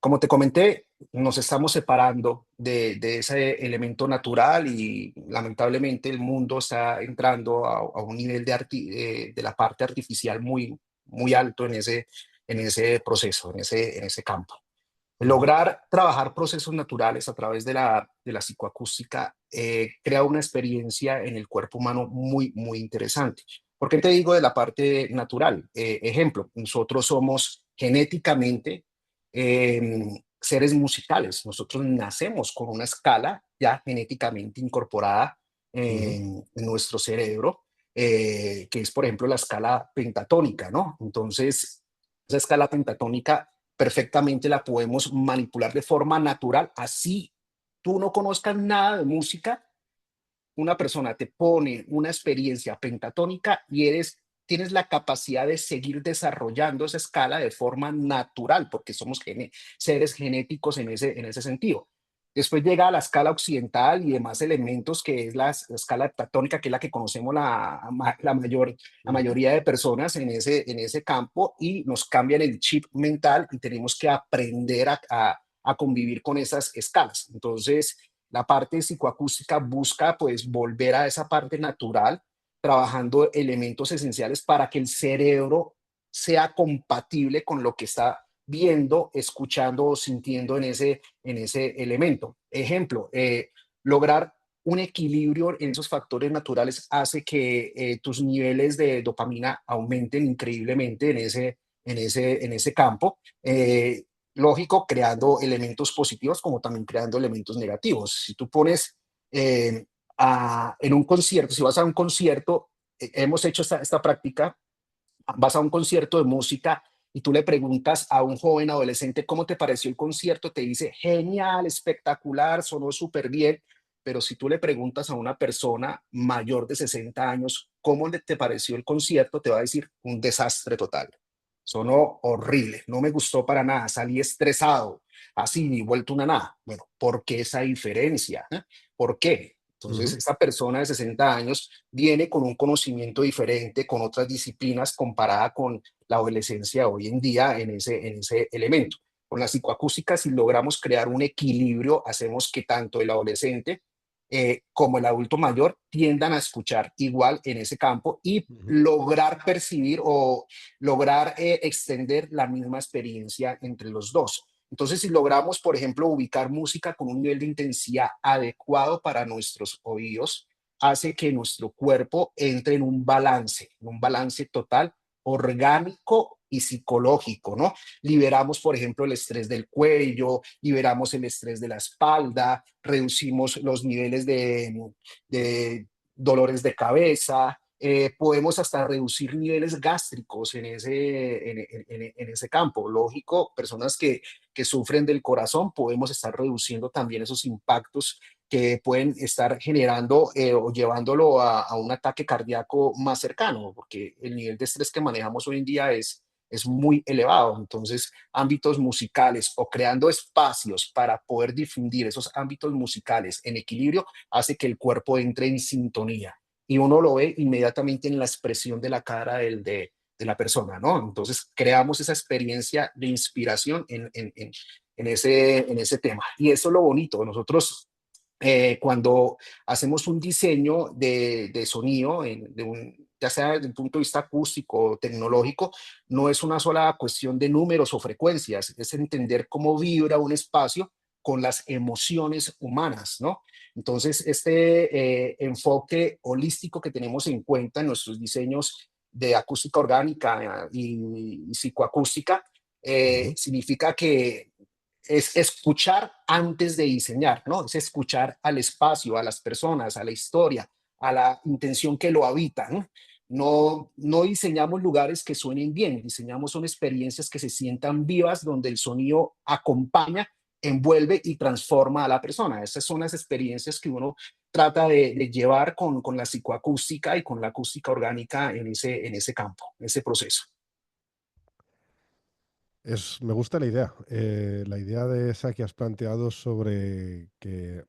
Como te comenté, nos estamos separando de ese elemento natural y lamentablemente el mundo está entrando a un nivel de la parte artificial muy alto en ese proceso, en ese campo. ujú, Lograr trabajar procesos naturales a través de la psicoacústica crea una experiencia en el cuerpo humano muy interesante. ¿Por qué te digo de la parte natural? Ejemplo, nosotros somos genéticamente seres musicales. Nosotros nacemos con una escala ya genéticamente incorporada ujú, en nuestro cerebro, que es, por ejemplo, la escala pentatónica, ¿no? Entonces, esa escala pentatónica perfectamente la podemos manipular de forma natural, así tú no conozcas nada de música, una persona te pone una experiencia pentatónica y tienes la capacidad de seguir desarrollando esa escala de forma natural, porque somos seres genéticos en ese sentido. Después llega a la escala occidental y demás elementos, que es la escala heptatónica, que es la que conocemos la ujú. mayoría de personas en ese campo, y nos cambian el chip mental y tenemos que aprender a convivir con esas escalas. Entonces, la parte psicoacústica busca pues volver a esa parte natural, trabajando elementos esenciales para que el cerebro sea compatible con lo que está viendo, escuchando o sintiendo en ese elemento. Ejemplo, lograr un equilibrio en esos factores naturales hace que tus niveles de dopamina aumenten increíblemente en ese campo. Lógico, creando elementos positivos como también creando elementos negativos. Si tú pones en un concierto, si vas a un concierto, hemos hecho esta práctica, vas a un concierto de música y tú le preguntas a un joven adolescente cómo te pareció el concierto, te dice genial, espectacular, sonó súper bien, pero si tú le preguntas a una persona mayor de 60 años cómo te pareció el concierto, te va a decir un desastre total. Sonó horrible, no me gustó para nada, salí estresado, así, ni vuelto una nada. Bueno, ¿por qué esa diferencia? ¿Por qué? Entonces, Ujú, esta persona de 60 años viene con un conocimiento diferente, con otras disciplinas comparada con la adolescencia hoy en día en ese elemento. Con la psicoacústica, si logramos crear un equilibrio, hacemos que tanto el adolescente como el adulto mayor tiendan a escuchar igual en ese campo y ujú, lograr percibir o lograr extender la misma experiencia entre los dos. Entonces, si logramos, por ejemplo, ubicar música con un nivel de intensidad adecuado para nuestros oídos, hace que nuestro cuerpo entre en un balance total, orgánico y psicológico, ¿no? Liberamos, por ejemplo, el estrés del cuello, liberamos el estrés de la espalda, reducimos los niveles de dolores de cabeza, podemos hasta reducir niveles gástricos en ese campo. Lógico, personas que sufren del corazón, podemos estar reduciendo también esos impactos que pueden estar generando o llevándolo a un ataque cardíaco más cercano, porque el nivel de estrés que manejamos hoy en día es muy elevado. Entonces, ámbitos musicales o creando espacios para poder difundir esos ámbitos musicales en equilibrio hace que el cuerpo entre en sintonía y uno lo ve inmediatamente en la expresión de la cara de la persona, ¿no? Entonces, creamos esa experiencia de inspiración en ese tema. Y eso es lo bonito. Nosotros cuando hacemos un diseño de sonido, ya sea desde un punto de vista acústico o tecnológico, no es una sola cuestión de números o frecuencias, es entender cómo vibra un espacio con las emociones humanas, ¿no? Entonces, este enfoque holístico que tenemos en cuenta en nuestros diseños de acústica orgánica y psicoacústica, ujú. significa que es escuchar antes de diseñar, ¿no? Es escuchar al espacio, a las personas, a la historia, a la intención que lo habita, ¿no? No diseñamos lugares que suenen bien, diseñamos son experiencias que se sientan vivas, donde el sonido acompaña, envuelve y transforma a la persona. Esas son las experiencias que uno trata de llevar con la psicoacústica y con la acústica orgánica en ese campo, en ese proceso. Me gusta la idea de esa que has planteado sobre que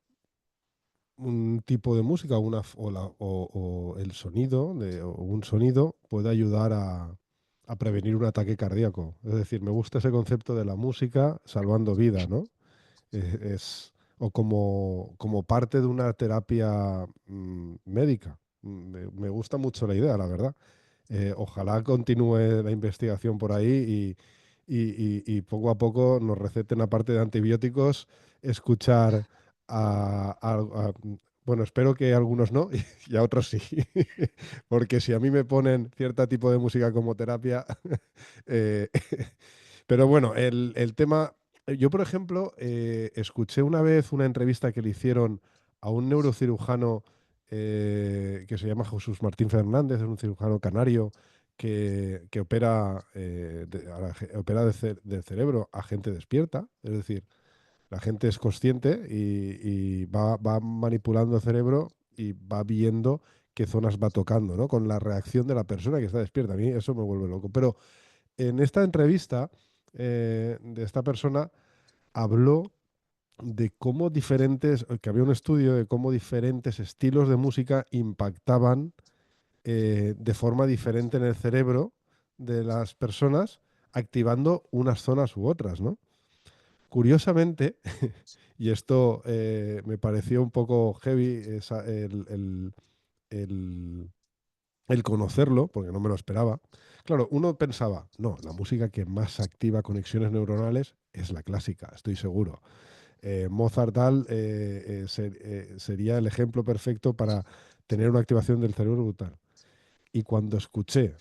un tipo de música o el sonido o un sonido puede ayudar a prevenir un ataque cardíaco. Es decir, me gusta ese concepto de la música salvando vidas, ¿no? O como parte de una terapia médica. Me gusta mucho la idea, la verdad. Ojalá continúe la investigación por ahí y poco a poco nos receten, aparte de antibióticos, escuchar bueno, espero que algunos no y a otros sí. Porque si a mí me ponen cierto tipo de música como terapia, eh, pero bueno, el tema, yo por ejemplo, escuché una vez una entrevista que le hicieron a un neurocirujano que se llama Jesús Martín Fernández, es un cirujano canario que opera, opera del cerebro a gente despierta, es decir, la gente es consciente y va manipulando el cerebro y va viendo qué zonas va tocando, ¿no? Con la reacción de la persona que está despierta. A mí eso me vuelve loco. Pero en esta entrevista de esta persona habló de cómo que había un estudio de cómo diferentes estilos de música impactaban de forma diferente en el cerebro de las personas, activando unas zonas u otras, ¿no? Curiosamente, y esto me pareció un poco heavy, el- el conocerlo, porque no me lo esperaba. Claro, uno pensaba, no, la música que más activa conexiones neuronales es la clásica, estoy seguro. Mozart tal sería el ejemplo perfecto para tener una activación del cerebro brutal. Y cuando escuché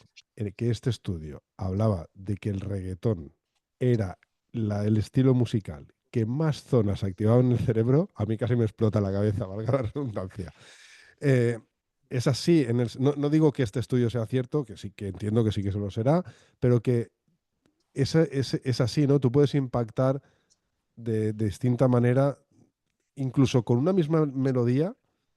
que este estudio hablaba de que el reggaetón era el estilo musical que más zonas activaba en el cerebro, a mí casi me explota la cabeza, valga la redundancia. Eh, es así, no digo que este estudio sea cierto, que sí que entiendo que sí que se lo será, pero que es así, ¿no? Tú puedes impactar de distinta manera, incluso con una misma melodía,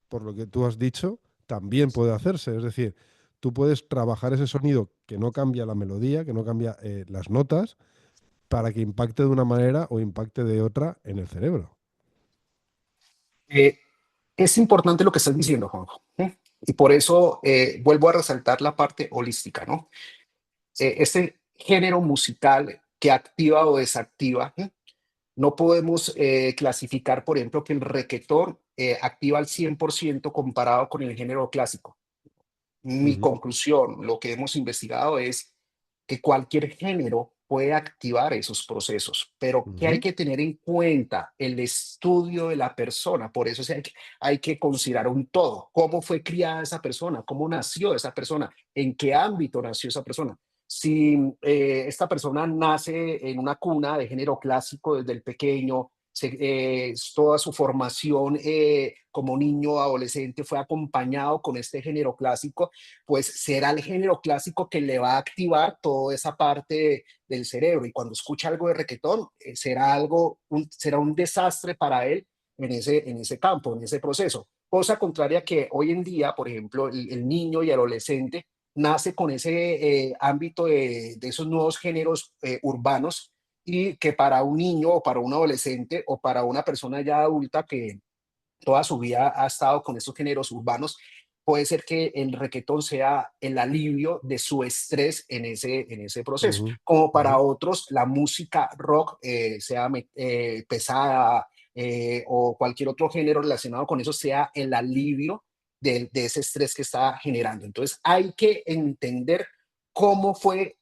por lo que tú has dicho, también puede hacerse. Es decir, tú puedes trabajar ese sonido que no cambia la melodía, que no cambia las notas, para que impacte de una manera o impacte de otra en el cerebro. Eh, es importante lo que estás diciendo, Juanjo. Y por eso vuelvo a resaltar la parte holística, ¿no? Este género musical que activa o desactiva, no podemos clasificar, por ejemplo, que el requetón activa al 100% comparado con el género clásico. Mi Ujú, conclusión, lo que hemos investigado es que cualquier género puede activar esos procesos, pero que hay ujú, que tener en cuenta el estudio de la persona. Por eso hay que considerar un todo. ¿Cómo fue criada esa persona? ¿Cómo nació esa persona? ¿En qué ámbito nació esa persona? Si esta persona nace en una cuna de género clásico desde el pequeño, toda su formación como niño o adolescente fue acompañado con este género clásico, pues será el género clásico que le va a activar toda esa parte del cerebro. Y cuando escucha algo de requetón, será un desastre para él en ese campo, en ese proceso. Cosa contraria que hoy en día, por ejemplo, el niño y el adolescente nace con ese ámbito de esos nuevos géneros urbanos y que para un niño o para un adolescente o para una persona ya adulta que toda su vida ha estado con esos géneros urbanos, puede ser que el requetón sea el alivio de su estrés en ese proceso. ujú, Como ujú, para otros, la música rock, sea pesada o cualquier otro género relacionado con eso, sea el alivio de ese estrés que está generando. Entonces, hay que entender cómo fue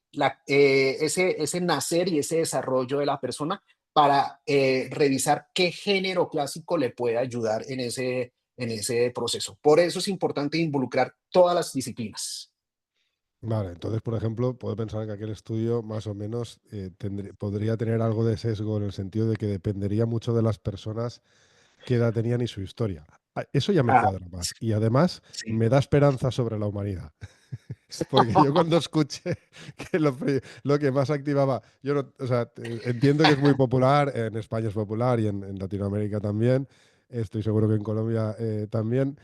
ese nacer y ese desarrollo de la persona para revisar qué género clásico le puede ayudar en ese proceso. Por eso es importante involucrar todas las disciplinas. Vale, entonces, por ejemplo, puedo pensar que aquel estudio más o menos podría tener algo de sesgo en el sentido de que dependería mucho de las personas qué edad tenían y su historia. Eso ya me Ah, cuadra más. Y además sí. me da esperanza sobre la humanidad. Porque yo cuando escuché que lo que más activaba, yo no, o sea, entiendo que es muy popular, en España es popular y en Latinoamérica también, estoy seguro que en Colombia también,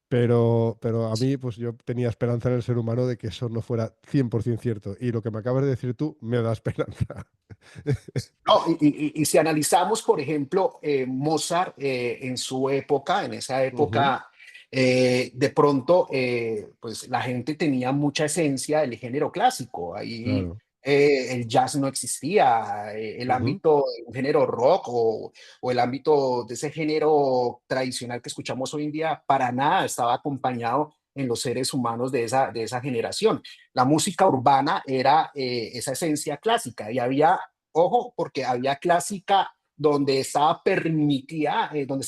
pero a mí, pues yo tenía esperanza en el ser humano de que eso no fuera 100% cierto. Y lo que me acabas de decir tú me da esperanza. No, y si analizamos, por ejemplo, Mozart en su época, en esa Ujú, época, de pronto, pues la gente tenía mucha esencia del género clásico. Ahí claro. el jazz no existía, el Ujú, ámbito de un género rock o el ámbito de ese género tradicional que escuchamos hoy en día, para nada estaba acompañado en los seres humanos de esa generación. La música urbana era esa esencia clásica y había. Ojo, porque había clásica donde se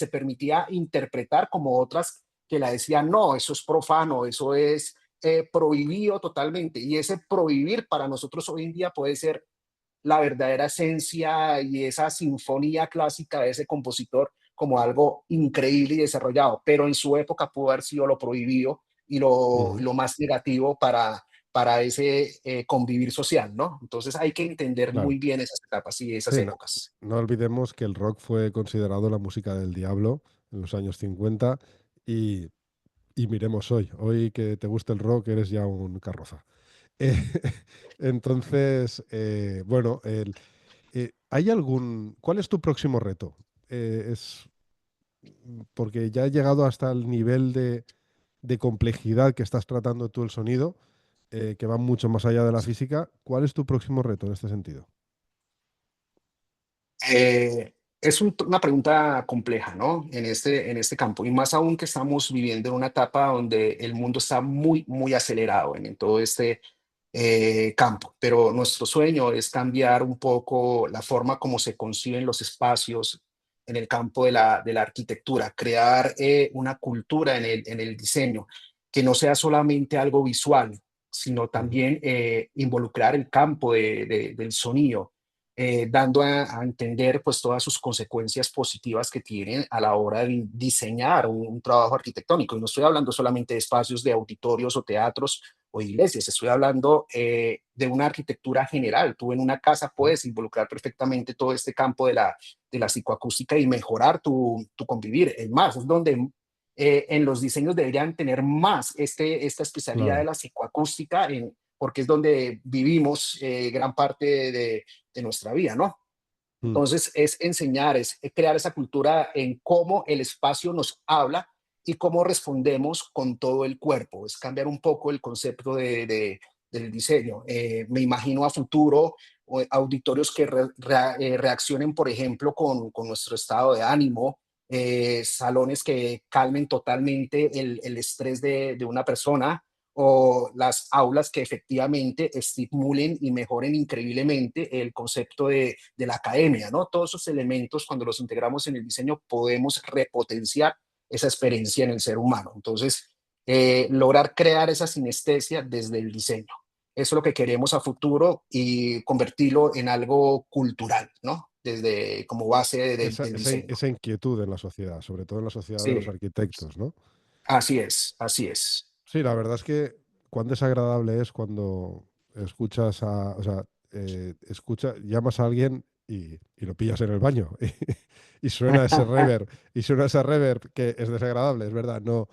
permitía interpretar como otras que la decían, no, eso es profano, eso es prohibido totalmente. Y ese prohibir para nosotros hoy en día puede ser la verdadera esencia y esa sinfonía clásica de ese compositor como algo increíble y desarrollado, pero en su época pudo haber sido lo prohibido y ujú, lo más negativo para ese convivir social, ¿no? Entonces hay que entender claro. muy bien esas etapas y esas Sí, no, épocas. no olvidemos que el rock fue considerado la música del diablo en los años 50 y, y miremos hoy. Hoy que te gusta el rock eres ya un carroza. Eh, entonces, bueno, ¿hay ¿cuál es tu próximo reto? Porque ya he llegado hasta el nivel de complejidad que estás tratando tú el sonido, que va mucho más allá de la física. ¿Cuál es tu próximo reto en este sentido? Es una pregunta compleja, ¿no? En este campo, y más aún que estamos viviendo en una etapa donde el mundo está muy, muy acelerado en todo este campo, pero nuestro sueño es cambiar un poco la forma como se conciben los espacios en el campo de la arquitectura, crear una cultura en el diseño, que no sea solamente algo visual, sino Ujú, también involucrar el campo del sonido, dando a entender pues todas sus consecuencias positivas que tienen a la hora de diseñar un trabajo arquitectónico. Y no estoy hablando solamente de espacios de auditorios o teatros o iglesias, estoy hablando de una arquitectura general. Tú en una casa mm, puedes involucrar perfectamente todo este campo de la psicoacústica y mejorar tu convivir. Es más, es donde en los diseños deberían tener más esta especialidad de claro. la psicoacústica, porque es donde vivimos gran parte de nuestra vida, ¿no? Mm, Entonces, es enseñar, es crear esa cultura en cómo el espacio nos habla y cómo respondemos con todo el cuerpo. Es cambiar un poco el concepto del diseño. Me imagino a futuro auditorios que reaccionen, por ejemplo, con nuestro estado de ánimo, salones que calmen totalmente el estrés de una persona, o las aulas que efectivamente estimulen y mejoren increíblemente el concepto de la academia, ¿no? Todos esos elementos, cuando los integramos en el diseño, podemos repotenciar esa experiencia en el ser humano. Entonces, lograr crear esa sinestesia desde el diseño. Eso es lo que queremos a futuro y convertirlo en algo cultural, ¿no? Desde como base del diseño. Esa inquietud en la sociedad, sobre todo en la sociedad de los Sí, arquitectos, ¿no? así es, así es. Sí, la verdad es que cuán desagradable es cuando o sea, llamas a alguien y lo pillas en el baño y suena ese reverb que es desagradable, es verdad, no,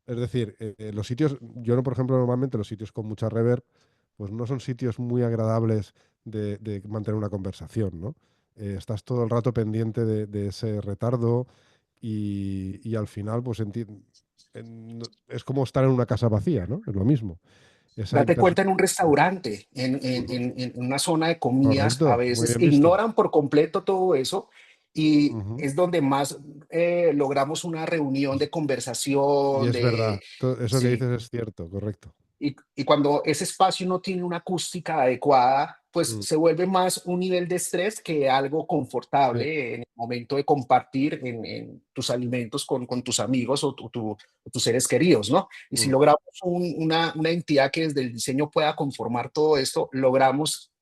es decir, los sitios, yo no, por ejemplo, normalmente los sitios con mucha reverb, pues no son sitios muy agradables de mantener una conversación, ¿no? Estás todo el rato pendiente de ese retardo y al final, pues es como estar en una casa vacía, ¿no? Es lo mismo. Esa Date imperso- cuenta en un restaurante, Ujú. en una zona de comidas, a Correcto, muy veces bien visto. ignoran por completo todo eso y Ujú. es donde más logramos una reunión de Y conversación, es verdad, eso que sí, dices es cierto, correcto. y cuando ese espacio no tiene una acústica adecuada, pues Mm, se vuelve más un nivel de estrés que algo sí, confortable en el momento de compartir en tus alimentos con tus amigos o tus seres queridos, ¿no? Y si mm, logramos una entidad que desde el diseño pueda conformar todo esto, logramos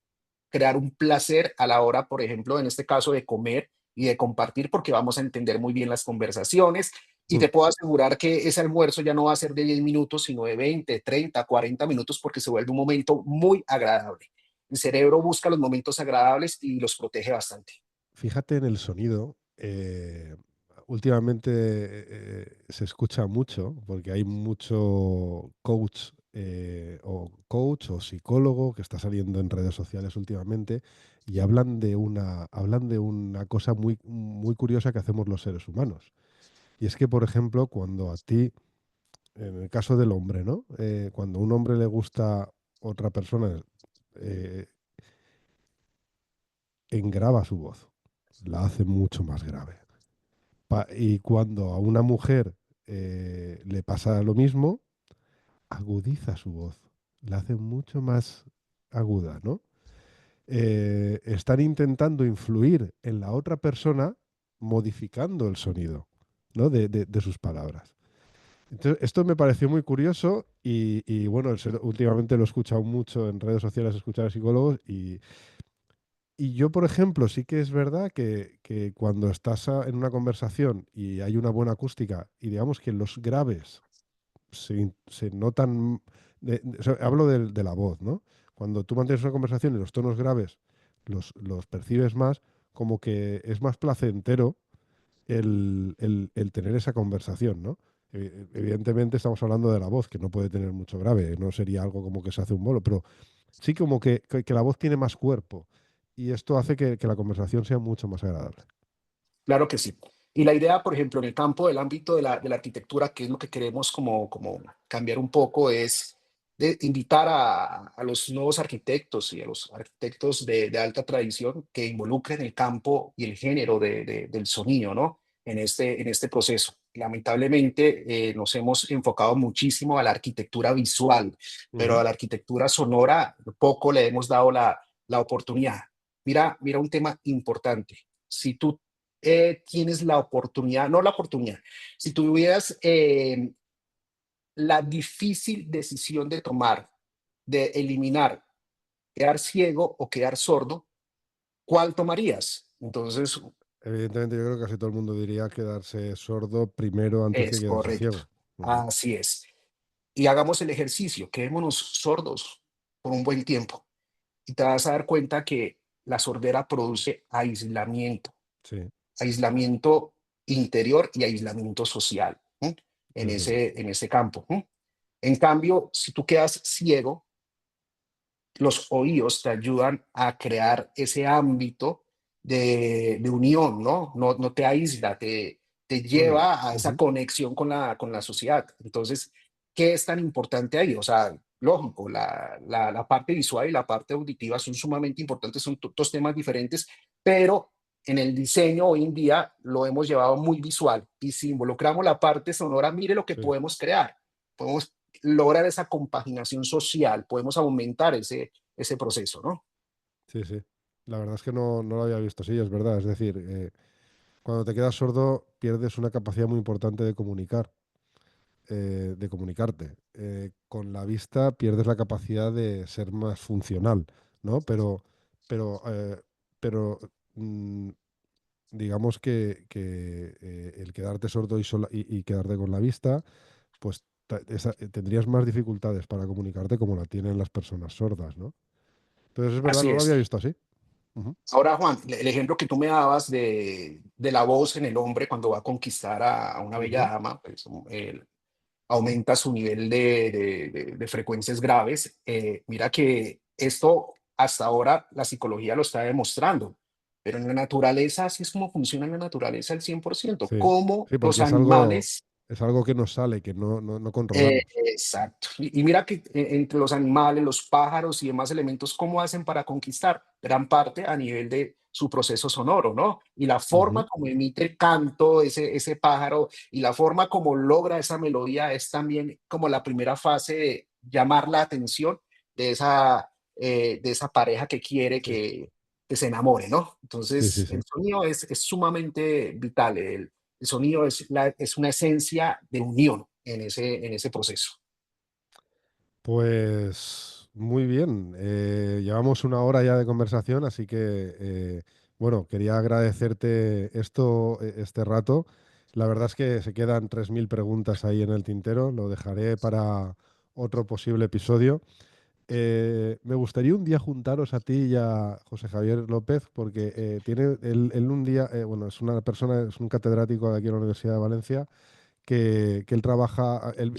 crear un placer a la hora, por ejemplo, en este caso de comer y de compartir, porque vamos a entender muy bien las conversaciones. Y mm. te puedo asegurar que ese almuerzo ya no va a ser de 10 minutos, sino de 20, 30, 40 minutos, porque se vuelve un momento muy agradable. El cerebro busca los momentos agradables y los protege bastante. Fíjate en el sonido. Últimamente se escucha mucho, porque hay mucho coach o psicólogo que está saliendo en redes sociales últimamente y hablan de una cosa muy, muy curiosa que hacemos los seres humanos. Y es que, por ejemplo, cuando a ti, en el caso del hombre, ¿no? Cuando a un hombre le gusta otra persona, eh, engrava su voz, la hace mucho más grave. Y cuando a una mujer le pasa lo mismo, agudiza su voz, la hace mucho más aguda, ¿no? Están intentando influir en la otra persona modificando el sonido, ¿no? De sus palabras. Entonces, esto me pareció muy curioso y, bueno, últimamente lo he escuchado mucho en redes sociales, escuchar a psicólogos y yo, por ejemplo, sí que es verdad que cuando estás en una conversación y hay una buena acústica y digamos que los graves se notan, o sea, hablo de la voz, ¿no? Cuando tú mantienes una conversación y los tonos graves los percibes más, como que es más placentero el tener esa conversación, ¿no? Evidentemente estamos hablando de la voz, que no puede tener mucho grave, no sería algo como que se hace un bolo, pero sí como que la voz tiene más cuerpo y esto hace que la conversación sea mucho más agradable. Claro que sí. Y la idea, por ejemplo, en el campo del ámbito de la arquitectura, que es lo que queremos como cambiar un poco, es de invitar a los nuevos arquitectos y a los arquitectos de alta tradición que involucren el campo y el género del sonido, ¿no? En este proceso. Lamentablemente, nos hemos enfocado muchísimo a la arquitectura visual, pero Ujú. a la arquitectura sonora poco le hemos dado la oportunidad. Mira un tema importante. Si tú tienes la oportunidad, no la oportunidad, si tuvieras la difícil decisión de tomar, de eliminar, quedar ciego o quedar sordo, ¿cuál tomarías? Entonces, Evidentemente yo creo que casi todo el mundo diría quedarse sordo primero antes que es quedarse correcto. ciego. Ujú. Así es. y hagamos el ejercicio, quedémonos sordos por un buen tiempo y te vas a dar cuenta que la sordera produce aislamiento, Sí, aislamiento interior y aislamiento social, ¿m? es verdad. En ese campo. ¿M? En cambio, si tú quedas ciego, los oídos te ayudan a crear ese ámbito de unión, ¿no? No te aísla, te Bueno, lleva a esa ujú, conexión con la sociedad. Entonces, ¿qué es tan importante ahí? O sea, lógico, la parte visual y la parte auditiva son sumamente importantes, son dos temas diferentes, pero en el diseño hoy en día lo hemos llevado muy visual y si involucramos la parte sonora, mire lo que sí, podemos crear. Podemos lograr esa compaginación social, podemos aumentar ese proceso, ¿no? sí, sí. La verdad es que no lo había visto así, es verdad. Es decir, cuando te quedas sordo pierdes una capacidad muy importante de comunicarte. Con la vista pierdes la capacidad de ser más funcional, ¿no? Pero, pero mm, digamos que el quedarte sordo y quedarte con la vista, pues tendrías más dificultades para comunicarte como la tienen las personas sordas, ¿no? Entonces es verdad, Así no lo había es. visto así. Ujú, Ahora, Juan, el ejemplo que tú me dabas de la voz en el hombre cuando va a conquistar a una bella ujú, dama, pues, aumenta su nivel de frecuencias graves. Mira que esto hasta ahora la psicología lo está demostrando, pero en la naturaleza así es como funciona en la naturaleza al 100%. sí, Cómo sí, los porque animales. es algo que nos sale, que no controlamos. Exacto. Y mira que entre los animales, los pájaros y demás elementos, ¿cómo hacen para conquistar? Gran parte a nivel de su proceso sonoro, ¿no? Y la forma Ujú, como emite el canto ese pájaro y la forma como logra esa melodía es también como la primera fase de llamar la atención de esa pareja que quiere sí, que se enamore, ¿no? sí, sí, Entonces, el sí. sonido es sumamente vital. El sonido es una esencia de unión en ese proceso. Pues muy bien. Llevamos una hora ya de conversación, así que bueno, quería agradecerte este rato. La verdad es que se quedan 3000 preguntas ahí en el tintero. Lo dejaré para otro posible episodio. Me gustaría un día juntaros a ti y a José Javier López, porque tiene él un día, bueno, es una persona, es un catedrático de aquí en la Universidad de Valencia que él trabaja, él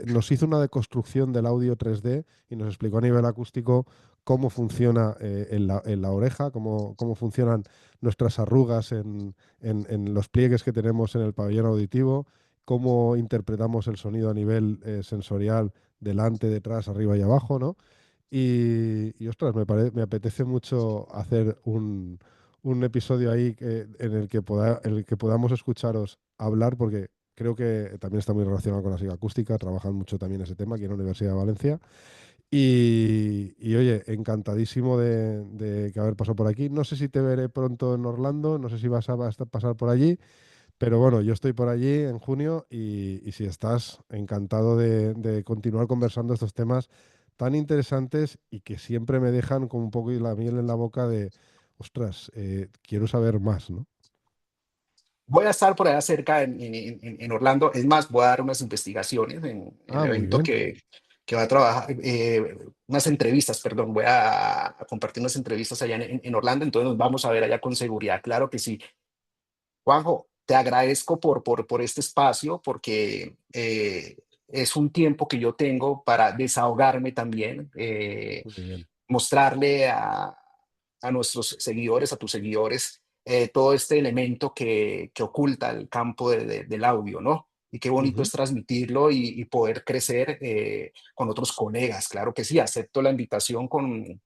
nos hizo una deconstrucción del audio 3D y nos explicó a nivel acústico cómo funciona en la oreja, cómo funcionan nuestras arrugas en los pliegues que tenemos en el pabellón auditivo, cómo interpretamos el sonido a nivel sensorial delante, detrás, arriba y abajo, ¿no? Ostras, me apetece mucho hacer un episodio ahí en el que podamos escucharos hablar, porque creo que también está muy relacionado con la psicoacústica, trabajan mucho también ese tema aquí en la Universidad de Valencia. Oye, encantadísimo de que haber pasado por aquí. No sé si te veré pronto en Orlando, no sé si vas a pasar por allí, pero bueno, yo estoy por allí en junio y si estás, encantado de continuar conversando estos temas tan interesantes y que siempre me dejan con un poco de la miel en la boca de, ostras, quiero saber más, ¿no? Voy a estar por allá cerca en Orlando. Es más, voy a dar unas investigaciones en el Ah, muy evento bien. que va a trabajar, unas entrevistas, perdón, voy a compartir unas entrevistas allá en Orlando, entonces nos vamos a ver allá con seguridad. Claro que sí. Juanjo, te agradezco por este espacio, porque es un tiempo que yo tengo para desahogarme también, Muy bien. mostrarle a nuestros seguidores, a tus seguidores, todo este elemento que oculta el campo del audio, ¿no? Y qué bonito Ujú. es transmitirlo y poder crecer con otros colegas. Claro que sí, acepto la invitación con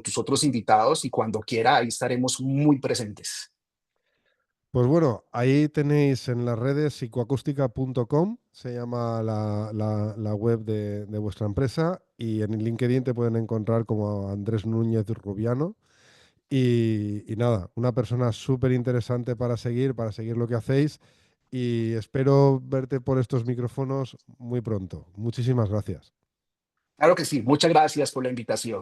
tus otros invitados y cuando quiera, ahí estaremos muy presentes. Pues bueno, ahí tenéis en las redes psicoacústica.com, se llama la web de vuestra empresa, y en LinkedIn te pueden encontrar como Andrés Núñez Rubiano. Y nada, una persona súper interesante para seguir lo que hacéis, y espero verte por estos micrófonos muy pronto. Muchísimas gracias. Claro que sí, muchas gracias por la invitación.